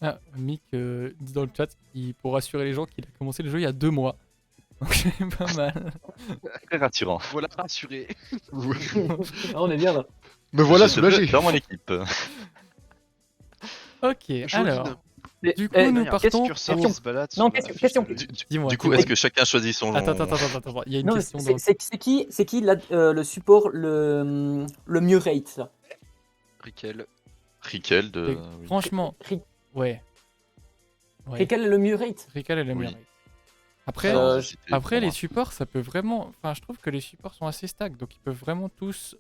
Ah, Mick dit dans le chat pour rassurer les gens qu'il a commencé le jeu il y a 2 mois. Donc c'est pas mal. Très rassurant. Voilà, rassuré. Ah, on est bien là. Me voilà Je veux soulagé. dans mon équipe. Ok, alors. Du coup, nous partons. Curseur pour- qui se balade Non, sur la question. fiche de Loïc. Dis-moi. Du coup, est-ce que chacun choisit son... Attends. Il y a une Non, question. c'est qui le support le mieux rate là? Rickel. Rickel de... oui. Franchement, ouais. Et quel est le mieux rate? Rickel est le Oui. meilleur. Après, Sans hésiter après pour les moi. supports, ça peut vraiment. Enfin, je trouve que les supports sont assez stack, donc ils peuvent vraiment tous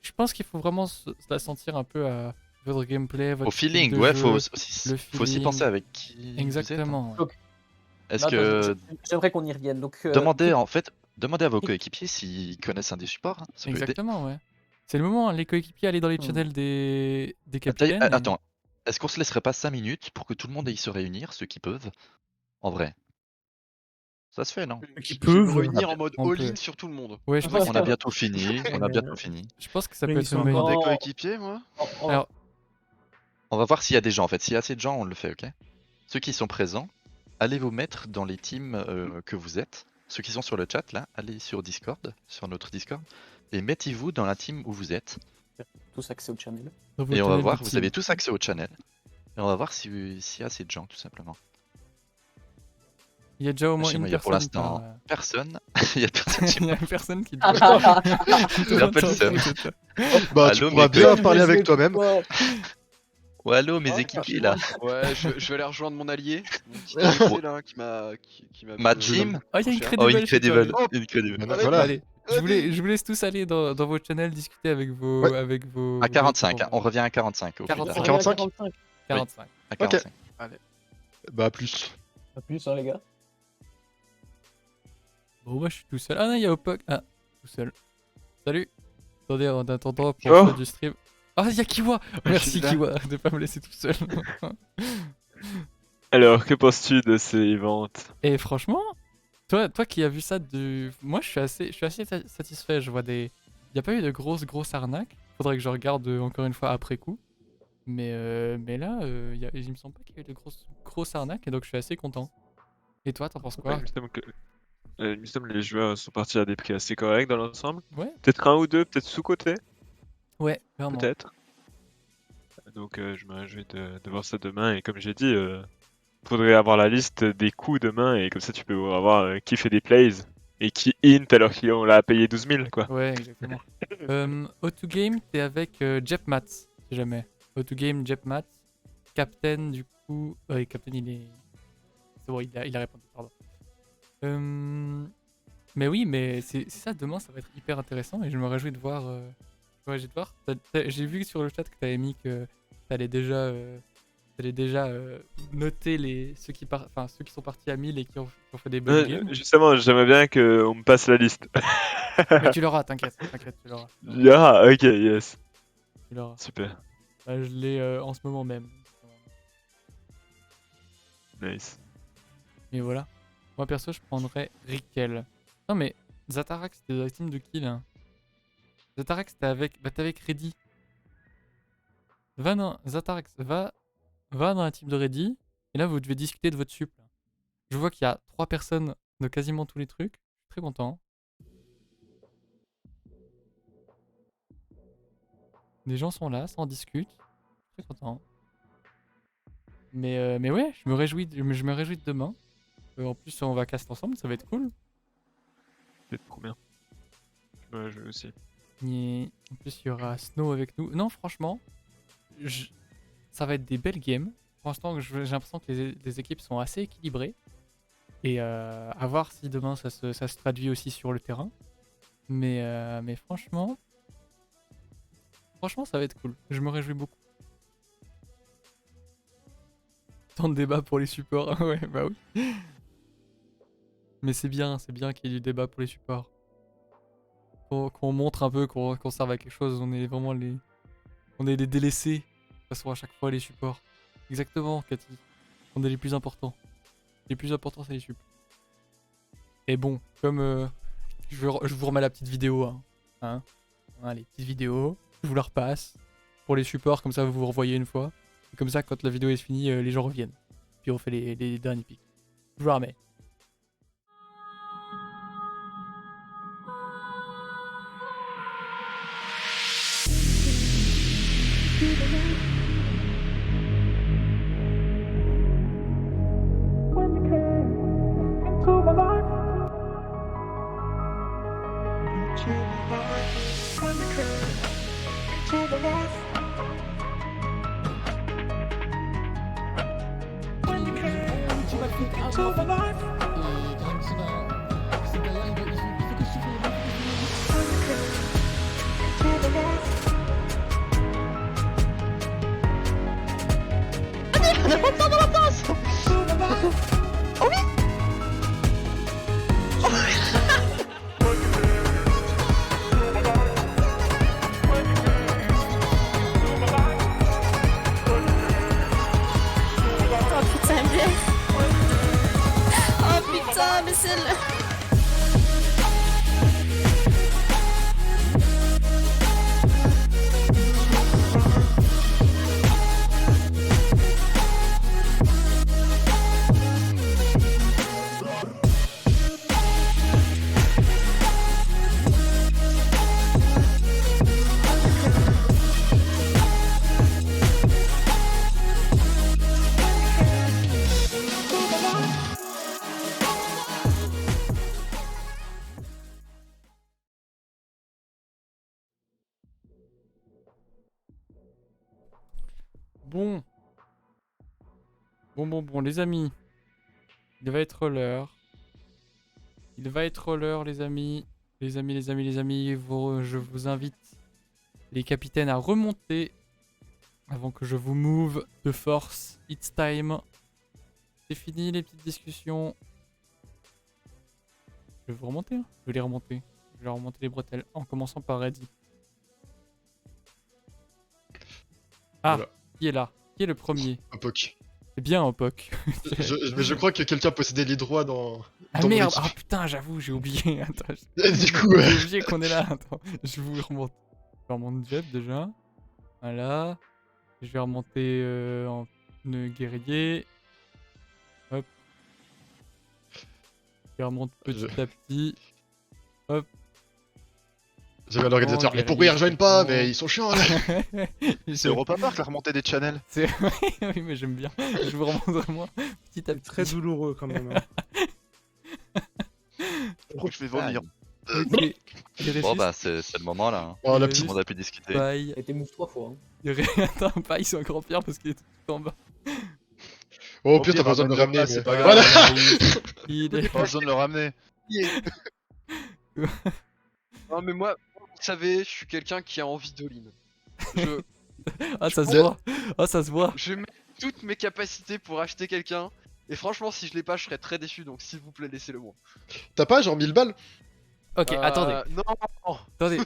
je pense qu'il faut vraiment se la sentir un peu à votre gameplay, votre Au style feeling, de ouais, jeu. faut le faut aussi feeling. penser avec qui vous êtes, hein. Exactement. Ouais. Donc, Est-ce attends, que j'aimerais qu'on y revienne. Donc, demandez à vos coéquipiers s'ils connaissent un des supports, hein, ça peut aider. Exactement, ouais. C'est le moment, hein, les coéquipiers, aller dans les Hmm. channels des D'ailleurs, capitaines. et- attends, est-ce qu'on se laisserait pas 5 minutes pour que tout le monde aille se réunir, ceux qui peuvent? En vrai. Ça se fait, non? Qui Je vais peuvent. me réunir en mode On all-in peut. sur tout le monde. Ouais, je pense, On a bientôt fini, on a Ouais. bientôt fini. je pense que ça Mais peut ils être sont une bonne Pour idée. des Oh. coéquipiers, moi. Alors, On va voir s'il y a des gens en fait. S'il y a assez de gens, on le fait, ok? Ceux qui sont présents, allez vous mettre dans les teams que vous êtes. Ceux qui sont sur le chat là, allez sur Discord, sur notre Discord, et mettez-vous dans la team où vous êtes. tous accès au channel. dans vos Et on va channels voir, de vous team. avez tous accès au channel. Et on va voir s'il y a assez de gens tout simplement. Il y a déjà au moins Chez une moi, il y a pour personne. l'instant personne. Il y a personne qui Il y a personne qui Ah, J'ai un peu le seum. Bah, tu Allô, pourras mes bien gars. parler avec toi-même. Oh, allô mes équipiers là. Ouais, je vais aller rejoindre mon allié, mon petit allié là qui m'a. Ma team. Oh, il y a Oh, Incredible. je sais pas. Incredible. Incredible. Voilà. Allez, je vous laisse tous aller dans vos channels discuter avec vos. Ouais. Avec vos À 45, hein, on revient à 45 au plus 45. tard. 45. 45. À 45. Bah, plus. Pas plus, hein, les gars. Bon, moi je suis tout seul. Ah non, il y a Opok. Ah, tout seul. Salut. Attendez, en attendant pour Oh. faire du stream. Ah, il y a Kiwa. Merci là. Kiwa de pas me laisser tout seul. Alors, que penses-tu de ces events? Et franchement, toi qui as vu ça de. Moi je suis assez satisfait. Je vois des. Il n'y a pas eu de grosses arnaques. Faudrait que je regarde encore une fois après coup. Mais là, il me semble pas qu'il y a eu de grosses arnaques et donc je suis assez content. Et toi, t'en penses quoi? Il me semble que les joueurs sont partis à des prix assez corrects dans l'ensemble. Ouais, Peut-être un ou deux, peut-être sous-côté, ouais, vraiment. peut-être. Donc je me réjouis de voir ça demain. Et comme j'ai dit, faudrait avoir la liste des coûts demain. Et comme ça, tu peux avoir qui fait des plays et qui int alors qu'on l'a payé 12 000, quoi. Ouais, exactement. O2Game, t'es avec Jepmat, si jamais. O2Game, Jepmat. Captain, du coup. Ouais, Captain, il est. C'est bon, il a répondu, pardon. Mais oui, mais c'est ça, demain, ça va être hyper intéressant et je me réjouis de voir. J'ai vu sur le chat que t'avais mis que t'allais déjà noter ceux qui sont partis à 1000 et qui ont fait des bonnes games. Justement, j'aimerais bien qu'on me passe la liste. Mais tu l'auras, t'inquiète, tu l'auras. Ah, ok, yes. Tu l'auras. Super. Bah, je l'ai en ce moment même. Nice. Mais voilà. Moi perso, je prendrais Rickel. Non mais Zatarak, c'était dans la team de qui là? Zatarak, c'était avec. Bah, t'es avec Reddy. Zatarak, va dans la team de Reddy. Et là, vous devez discuter de votre sup. Là. Je vois qu'il y a 3 personnes de quasiment tous les trucs. Je suis très content. Les gens sont là, ça en discute. Je suis très content. Mais ouais, je me réjouis de demain. En plus, on va cast ensemble, ça va être cool. C'est trop bien. Je me réjouis aussi. Et en plus, il y aura Snow avec nous. Non, franchement, ça va être des belles games. Pour l'instant, j'ai l'impression que les équipes sont assez équilibrées. Et à voir si demain ça se traduit aussi sur le terrain. Mais franchement, ça va être cool. Je me réjouis beaucoup. Tant de débat pour les supports. Ouais, bah oui. Mais c'est bien qu'il y ait du débat pour les supports. Qu'on montre un peu, qu'on serve à quelque chose. On est vraiment on est les délaissés. De toute façon, à chaque fois, les supports. Exactement, Cathy. On est les plus importants. Les plus importants, c'est les supports. Et bon, comme je vous remets la petite vidéo. Hein. Les petites vidéos. Je vous la repasse. Pour les supports, comme ça, vous vous revoyez une fois. Et comme ça, quand la vidéo est finie, les gens reviennent. Puis on fait les derniers pics. Je vous la remets. Et Graham Soda, c'est derrière, il faut que je souffle. remonte dans la tasse. Oh oui. Oh putain, bien. Oh putain, mais c'est le... Bon. Bon, les amis. Il va être l'heure. Il va être l'heure, les amis. Les amis. Je vous invite, les capitaines, à remonter avant que je vous move de force. It's time. C'est fini les petites discussions. Je vais vous remonter. Hein. Je vais les remonter. Je vais leur remonter les bretelles. En commençant par Reddy. Ah, Voilà. qui est là? Qui est le premier? Opok. C'est bien Opok. Je crois que quelqu'un possédait les droits dans. Ah dans mon merde, équipe. ah putain, j'avoue, j'ai oublié. Attends, Du coup, j'ai oublié qu'on est là. Attends, je vous remonte. Je vais remonter Jet déjà. Voilà. Je vais remonter en pneu guerrier. Hop. Je remonte petit à petit. Hop. j'avais l'organisateur. Oh, Mais pourquoi ils rejoignent pas? oh. Mais ils sont chiants là. C'est Europa Park la remontée des channels. C'est... oui, mais j'aime bien. Je vous remonte moi petit à C'est petit. très douloureux quand même. Hein. Je crois que je vais vomir. Ok. Il Bon reste bah c'est le moment là. Hein. Oh la Il petite. Tout le monde a pu discuter. paille. a été move 3 fois. Hein. Attends, paille, c'est encore pire parce qu'il est tout en bas. Oh, au pire, t'as pas besoin de le ramener. Ah, c'est mais- pas grave. Voilà. Il est... Pas besoin de le ramener. Non mais moi, vous savez, je suis quelqu'un qui a envie d'all-in. Je, Ah, ça se Le- voit. Ah, ça se voit. je mets toutes mes capacités pour acheter quelqu'un. Et franchement, si je l'ai pas, je serais très déçu. Donc s'il vous plaît, laissez-le moi. T'as pas genre 1000 balles? Ok, attendez. Non. Attendez.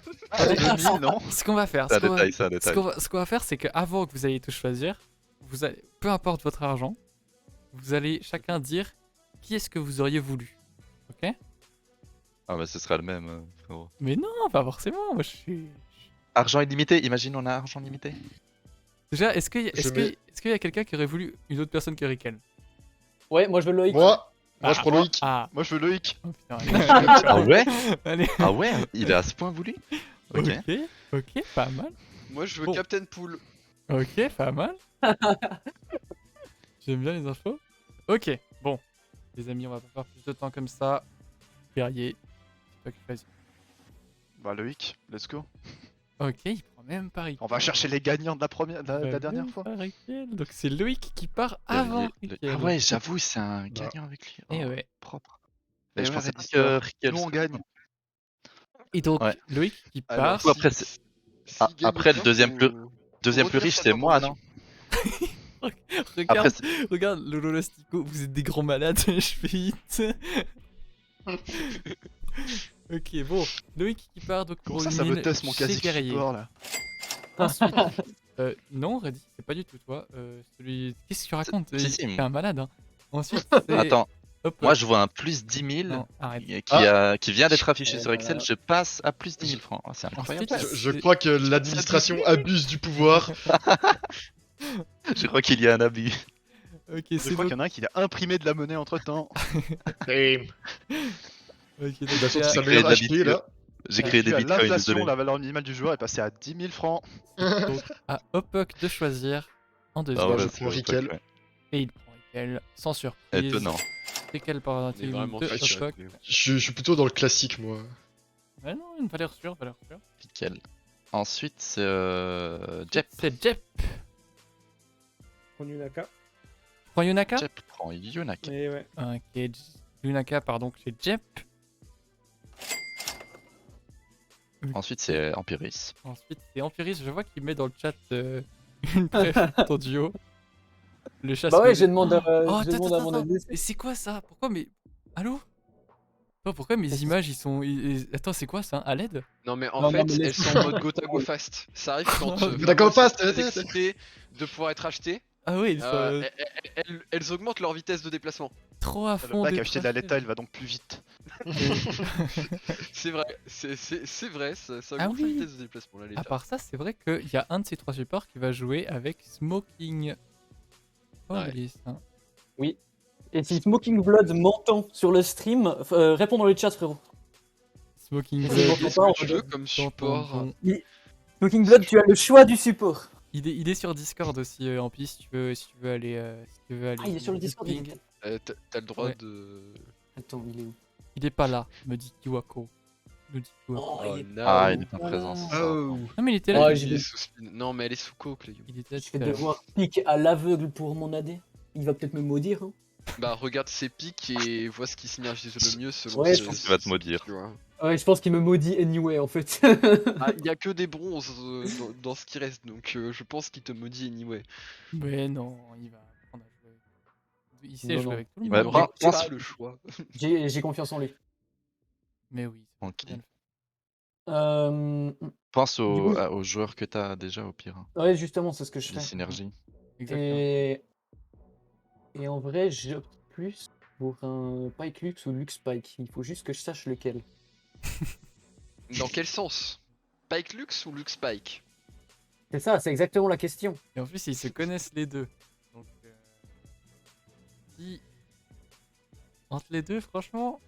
Non. Ce qu'on va faire, C'est un ce qu'on va- détail, c'est un détail. ce qu'on va faire, c'est qu'avant que vous ayez tout choisir, vous allez, peu importe votre argent, vous allez chacun dire qui est-ce que vous auriez voulu. Ok? Ah bah ce sera le même, frérot. Mais non, pas forcément. Moi, je suis. Argent illimité, imagine on a argent limité. Déjà, est-ce qu'il Je mets- y a quelqu'un qui aurait voulu une autre personne que Riken? Ouais, moi je veux Loïc. Moi je prends Loïc. Ah, Moi je veux Loïc. oh, putain. Ah ouais? Allez. Ah ouais? Il est à ce point voulu? Ok. Ok, pas mal. Moi, je veux Bon. Captain Pool. Ok, pas mal. J'aime bien les infos. Ok, bon. Les amis, on va pas faire plus de temps comme ça. Guerrier, c'est toi qui choisis. Bah Loïc, let's go. Ok, il prend même pas Riquel. On va chercher les gagnants de la première, de la Bah, dernière même fois. pas Riquel. Donc c'est Loïc qui part avant Riquel. Ah ouais, j'avoue, c'est un gagnant avec lui. Et Oh, ouais. propre. Et Et je ouais, pensais Red pas Star. que Riquel Nous on serait- gagne. Et donc, Ouais. Loïc qui Alors, part. coup, après, c'est- Ah, après, le deuxième plus riche, c'est moi, non? Regarde, Après, c'est- regarde, Lolo Lastico, vous êtes des grands malades, je fais vite. Ok, bon, Loïc qui part, donc Comment ça me teste mon chez casier Guerrier. support là? Ensuite, non, Reddy, c'est pas du tout toi. Celui... Qu'est-ce que tu racontes? Si, Il- si, T'es un malade, hein. Ensuite, c'est... Attends, Hop, moi je vois un plus 10 000 non, arrête. qui vient d'être affiché sur Excel, je passe à plus 10 000 francs. Oh, c'est incroyable. Ensuite, Je crois que l'administration abuse du pouvoir. Je crois qu'il y a un abus. Ok, Je c'est crois donc... qu'il y en a un qui a imprimé de la monnaie entre temps. Damn. Ok, donc Il a c'est sorti à- sa créé meilleure de HP là. J'ai créé des bitcoins, L'inflation, désolé. la valeur minimale du joueur est passée à 10 000 francs. à Opok de choisir en deuxième. Ah ouais, je c'est prends vrai, Riquel. ouais. Et il prend Riquel, sans surprise. Étonnant. Riquel par On est vraiment de fait Opok. Je suis plutôt dans le classique moi. Ouais, non, une valeur sûre, valeur sûre. Nickel. Ensuite, c'est Jep. C'est Jep. Prends Yunaka. Prends Yunaka? Jep prend Yunaka. Et ouais. Ok, Yunaka part donc chez Jep. Ensuite, c'est Empiris. Ensuite, c'est Empiris. Je vois qu'il met dans le chat une préf en duo. Le chat Bah se ouais, met- je demande, Oh, je attends, demande à mon attends, adversaire. mais c'est quoi ça? Pourquoi mes... Allô? Attends, pourquoi mes Qu'est-ce que images ils sont... Attends, c'est quoi ça? À l'aide? Non mais en Non, non, fait, mais elles laisse-moi sont en mode faire. go go fast. Ça arrive quand Go vraiment go elles sont fast, très ouais. excitées de pouvoir être achetées. Ah oui, ils sont Elles augmentent leur vitesse de déplacement. trop à Le fond mec a d'être acheté de la achetés. Letta, il va donc plus vite. C'est vrai, c'est vrai, ça Ah augmente la oui. vitesse de déplacement là, À l'état. part ça, c'est vrai qu'il y a un de ces 3 supports qui va jouer avec Smoking. Oh, Ouais. Alice, hein. Et si Smoking Blood m'entend sur le stream, réponds dans le chat, frérot. Smoking Je Blood. m'entends Qu'est-ce pas, que tu veux comme support? Smoking Blood, tu as le choix du support. Il est sur Discord aussi, en piste, si tu veux aller... Ah, il est sur le Discord. Ping. T'as le droit Ouais. de... Attends, il est où? Il est pas là, me dit Kiwako. Me dit Kiwako. Oh, il est no. Ah, il est en présence. Oh. Non mais il était là. Oh, il- j'ai Il est dit- sous spin. Non mais elle est sous coke, les gars. Il était là Je tout vais à l'heure. devoir pique à l'aveugle pour mon AD. Il va peut-être me maudire. Hein. Bah regarde ses pics et vois ce qui synergise le mieux selon Ouais, ses- je pense qu'il va te ses- maudire. tu vois. Ouais, je pense qu'il me maudit anyway en fait. Ah, il y a que des bronzes dans ce qui reste, donc je pense qu'il te maudit anyway. Mais non, il va apprendre à jouer. Il sait Non, jouer non. avec tout le Il Ouais, monde. n'aurait prends- pas le choix. J'ai confiance en lui. Mais oui, c'est Ok. bien le faire. Euh... Pense Du aux, coup- aux joueurs que t'as déjà au pire. Hein. Ouais, justement, c'est ce que je Les fais. synergies. Exactement. Et en vrai, j'opte plus pour un Pike Lux ou Lux Pike. Il faut juste que je sache lequel. Dans quel sens? Pike Lux ou Lux Pike? C'est ça, c'est exactement la question. Et en plus, ils se connaissent les deux. Donc, si... Entre les deux, franchement...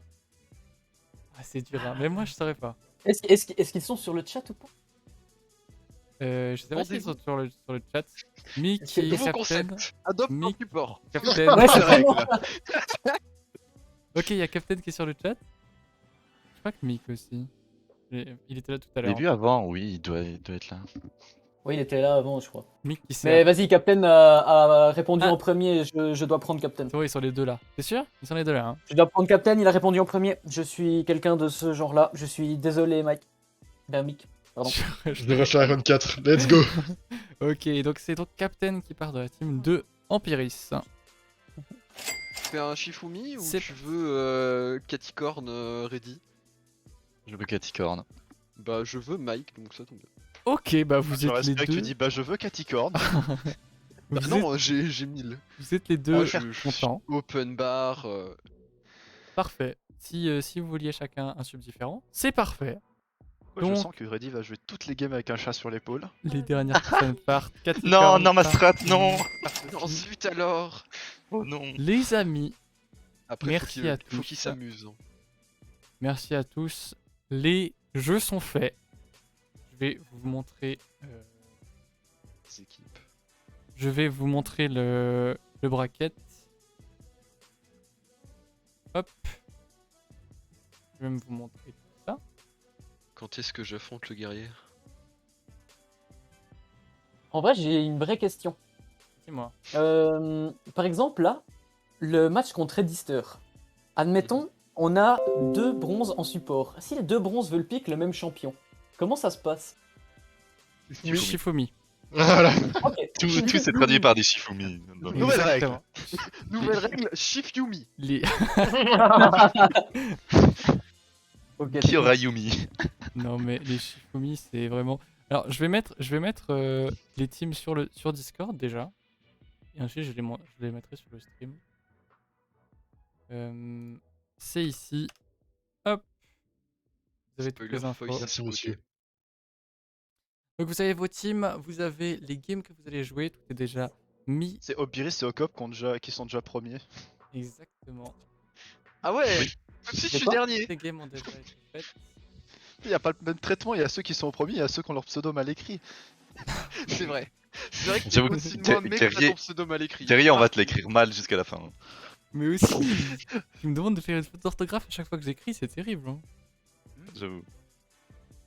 Ah, c'est dur, hein. Mais moi, je saurais pas. Est-ce qu'ils sont sur le chat ou pas? Je sais pas s'ils Rendez-vous. sont sur le chat. Mick Est-ce que- et Nouveau Captain. concept. Adopte un Mick. support. Captain. Ouais, c'est règle. vraiment... Ok, il y a Captain qui est sur le chat. Je crois que Mick aussi. Il était là tout à Je l'ai l'heure. vu avant, oui, il doit être là. Oui, il était là avant, je crois. Mick qui Mais s'est... vas-y, Captain a répondu Ah. en premier. Je dois prendre Captain. C'est vrai, ils sont les deux là. T'es sûr? Ils sont les deux là, hein. Je dois prendre Captain, il a répondu en premier. Je suis quelqu'un de ce genre-là. Je suis désolé, Mike. Ben, Mick. Pardon. Je vais refaire Iron 4. Let's go. Ok, donc c'est donc Captain qui part de la team de Empiris. Tu fais un Shifumi ou C'est- tu veux Caticorn ready? Je veux Caticorn. Bah je veux Mike, donc ça tombe bien. Ok, bah vous Je êtes les respecte, tu deux. dis bah je veux Caticorn. Bah Vous, non, j'ai 1000. vous êtes les deux Ah, je suis contents. open bar. Parfait. Si vous vouliez chacun un sub différent, c'est parfait. Je Donc- sens que Reddy va jouer toutes les games avec un chat sur l'épaule. Les dernières personnes partent. Non, Caticorn non, ma part. strat, non. Non, zut alors. Oh non. Les amis, Après, Merci à faut tous. qu'il s'amuse. hein. merci à tous. Les jeux sont faits. Je vais vous montrer. Les équipes. Je vais vous montrer le bracket. Hop. Je vais même vous montrer tout ça. Quand est-ce que j'affronte le guerrier? En vrai, j'ai une vraie question. Dis-moi. Par exemple, là, le match contre Edister. Admettons, on a 2 bronzes en support. Si les 2 bronzes veulent pick le même champion, comment ça se passe? Shifumi. Voilà. Ok. Tout s'est traduit par des Shifumi. Nouvelle règle. Exactement. Nouvelle règle, Shift Yumi. Les... Ok, Qui aura Yumi? Non mais les Shifumi c'est vraiment... Alors je vais mettre les teams sur Discord déjà. Et ensuite je les mettrai sur le stream. C'est ici. Hop. Vous avez toutes les Spoiler, infos. Fox, Merci, ok. monsieur. Donc vous avez vos teams, vous avez les games que vous allez jouer, tout est déjà mis. C'est Obiris et Okop qui sont déjà premiers. Exactement. Ah ouais. Tout de suite, je suis dernier. Les games ont déjà été faites. Il n'y a pas le même traitement, il y a ceux qui sont au premier, il y a ceux qui ont leur pseudo mal écrit. C'est vrai. C'est vrai que J'avoue que au-dessus de moi, mec, Guerrier- t'as ton pseudo mal écrit. Guerrier, on va te l'écrire mal jusqu'à la fin. Mais aussi, tu me demandes de faire une faute d'orthographe à chaque fois que j'écris, c'est terrible. Hein. J'avoue.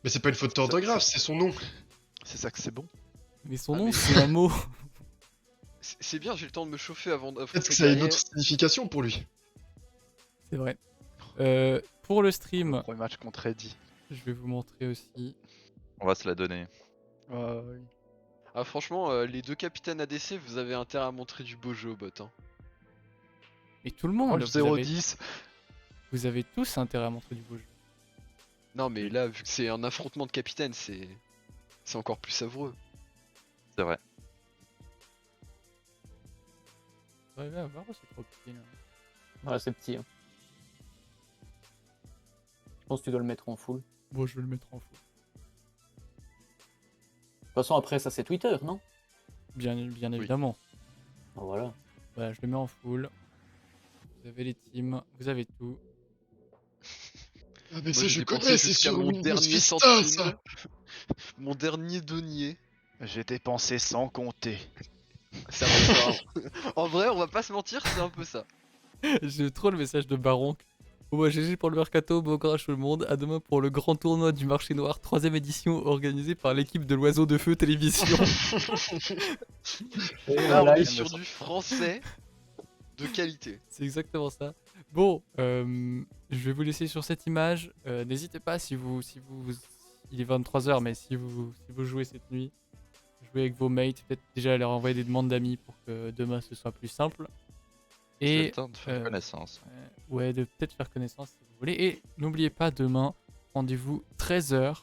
Mais c'est pas une faute d'orthographe, c'est son nom. C'est ça que c'est bon. Mais son Ah, nom mais- c'est un mot. C'est bien, j'ai le temps de me chauffer avant Peut-être d'affronter que ça a une Guerrier. autre signification pour lui. C'est vrai. Pour le stream, Premier match contre Reddy. je vais vous montrer aussi. On va se la donner. Oui. Ah franchement, les deux capitaines ADC, vous avez intérêt à montrer du beau jeu au bot. Hein. Mais tout le monde, Moi, vous avez, 0-10. vous avez tous intérêt à montrer du beau jeu. Non mais là, vu que c'est un affrontement de capitaines, c'est encore plus savoureux. C'est vrai. Vous arrivez à voir ou c'est trop petit là? Voilà, c'est petit. Hein. Je pense que tu dois le mettre en full. De Bon, je vais le mettre en full. toute façon, après, ça c'est Twitter, non? Bien évidemment. Ah, voilà. Voilà, je le mets en full. Vous avez les teams, vous avez tout. Ah, mais Moi, ça, j'ai je dépensé connais, c'est jusqu'à sur mon Windows dernier Vista, centime. ça. Mon dernier denier. J'ai dépensé sans compter. C'est un peu ça. Hein. En vrai, on va pas se mentir, c'est un peu ça. J'ai trop le message de Baron. Bon bah GG pour le mercato, bon courage tout le monde. À demain pour le grand tournoi du marché noir, 3ème édition organisée par l'équipe de l'Oiseau de Feu Télévision. Là, on Voilà, est il sur du français de qualité. C'est exactement ça. Bon, je vais vous laisser sur cette image. N'hésitez pas si vous, il est 23h, mais si vous jouez cette nuit, jouez avec vos mates, peut-être déjà leur envoyer des demandes d'amis pour que demain ce soit plus simple. C'est Et le temps de faire connaissance. ouais, de peut-être faire connaissance si vous voulez. Et n'oubliez pas, demain, rendez-vous 13h.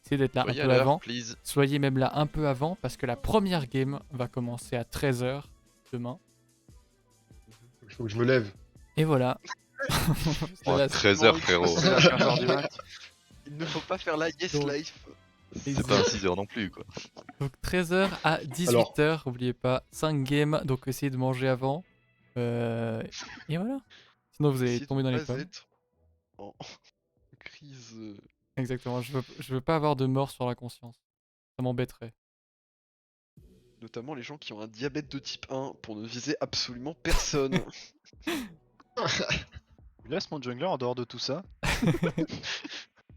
Essayez d'être là Soyez un à peu l'heure, avant. please. Soyez même là un peu avant parce que la première game va commencer à 13h demain. Il faut que je me lève. Et voilà. Oh, Là, 13h, frérot. C'est à 15h du mat. Il ne faut pas faire la yes Donc- life. C'est pas un 6h non plus, quoi. Donc 13h à 18h, n'oubliez pas, 5 games, donc essayez de manger avant. Et voilà. Sinon vous allez Essayez de tomber dans les pas pommes. être en crise. Exactement, je veux pas avoir de mort sur la conscience. Ça m'embêterait. Notamment les gens qui ont un diabète de type 1 pour ne viser absolument personne. Tu laisses mon jungler en dehors de tout ça.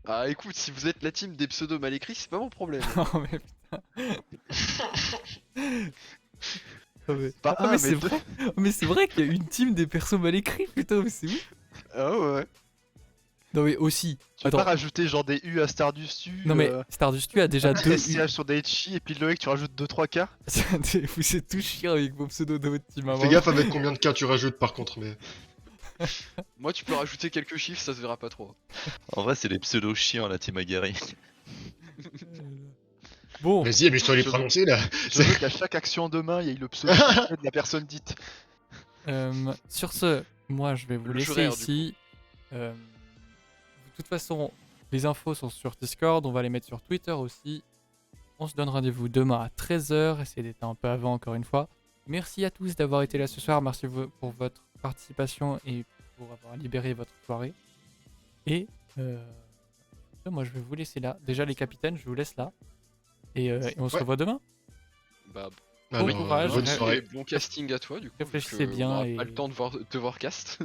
Ah écoute, si vous êtes la team des pseudos mal écrits, c'est pas mon problème. Oh mais putain. Oh, mais... Pas Ah, un, mais mais c'est deux. vrai, mais c'est vrai qu'il y a une team des persos mal écrits, putain, mais c'est ouf. Ah ouais. Non mais aussi, Tu veux attends, pas rajouter genre des U à Stardust U, non mais Stardust tu as déjà un deux SCH sur des Chi et puis Loïc tu rajoutes 2-3 K. Vous êtes tous chiants avec vos pseudos de votre team. Fais gaffe avec combien de cas tu rajoutes par contre, mais. Moi tu peux rajouter quelques chiffres, ça se verra pas trop. En vrai, c'est les pseudos chiants, la team Agari. Bon, Vas-y, amuse-toi à les prononcer là. Je veux qu'à chaque action de main, il y ait le pseudo de la personne dite. sur ce, moi je vais vous Le laisser juraire, du ici. De toute façon, les infos sont sur Discord, on va les mettre sur Twitter aussi. On se donne rendez-vous demain à 13h, essayez d'être un peu avant encore une fois. Merci à tous d'avoir été là ce soir, merci pour votre participation et pour avoir libéré votre soirée. Et moi je vais vous laisser là. Déjà les capitaines, je vous laisse là. Et on se Ouais. revoit demain. Bah, Bon courage. Bonne soirée. et bon casting à toi du coup. Réfléchissez vu que bien on aura et- pas le temps de voir cast.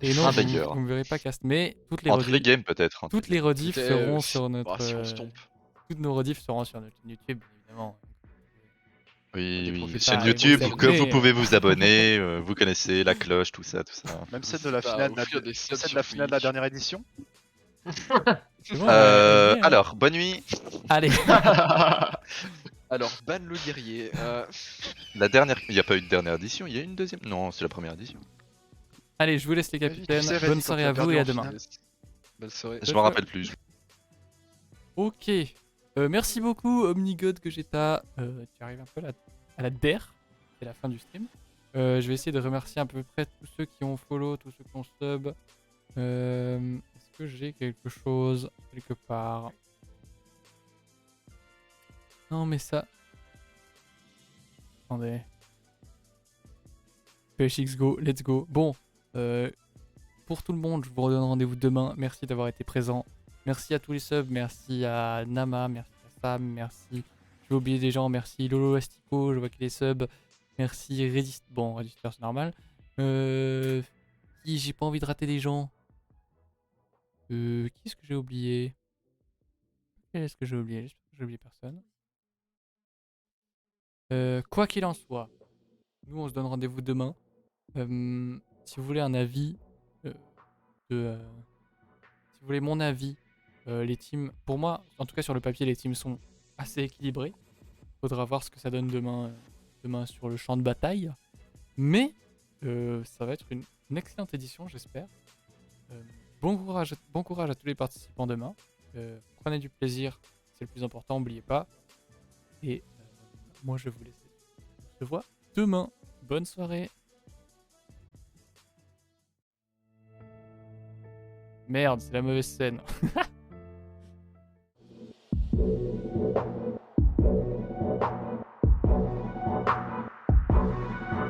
Et non, Un vous banger. me verrez pas cast, mais toutes les Entre les rediffs, games, peut-être. toutes les rediffs C'était, seront sur notre. Bah, si on se trompe. Toutes nos rediffs seront sur notre chaîne YouTube, bien évidemment. Oui, Des oui. professionnels. Chaîne YouTube, Allez, vous que vous abonner, pouvez vous abonner, vous connaissez la cloche, tout ça, tout ça. Même celle de la Bah, finale, offrir des subs celle de sur la finale de la Twitch. dernière édition. C'est bon, on va y aller, hein. Alors, bonne nuit. Allez, Alors, ban le guerrier. La dernière, il n'y a pas eu de dernière édition, il y a une deuxième. Non, c'est la première édition. allez, je vous laisse les Vas-y, tu capitaines. sais, vas-y, Bonne quand soirée tu as à vous perdu et à en demain. finale. Bonne soirée. Je m'en rappelle plus. Ok. Merci beaucoup, Omnigod Gogeta. Tu arrives un peu à la DER. C'est la fin du stream. Je vais essayer de remercier à peu près tous ceux qui ont follow, tous ceux qui ont sub. Est-ce que j'ai quelque chose quelque part? Non, mais ça. Attendez. PHX go, let's go. Bon, pour tout le monde, je vous redonne rendez-vous demain. Merci d'avoir été présent. Merci à tous les subs, merci à Nama, merci à Sam, merci. J'ai oublié des gens, merci Lolo Astico, je vois qu'il est sub. Merci Resist. Bon, Resister c'est normal. J'ai pas envie de rater des gens. Qui est-ce que j'ai oublié? Quel est-ce que j'ai oublié? J'espère que j'ai oublié personne. Quoi qu'il en soit, nous on se donne rendez-vous demain. Si vous voulez un avis si vous voulez mon avis, les teams, pour moi, en tout cas sur le papier, les teams sont assez équilibrés. Faudra voir ce que ça donne demain sur le champ de bataille. Mais ça va être une excellente édition, j'espère. Bon courage à tous les participants demain. Prenez du plaisir, c'est le plus important, n'oubliez pas. Et moi, je vais vous laisser. On se voit demain. Bonne soirée. Merde, c'est la mauvaise scène.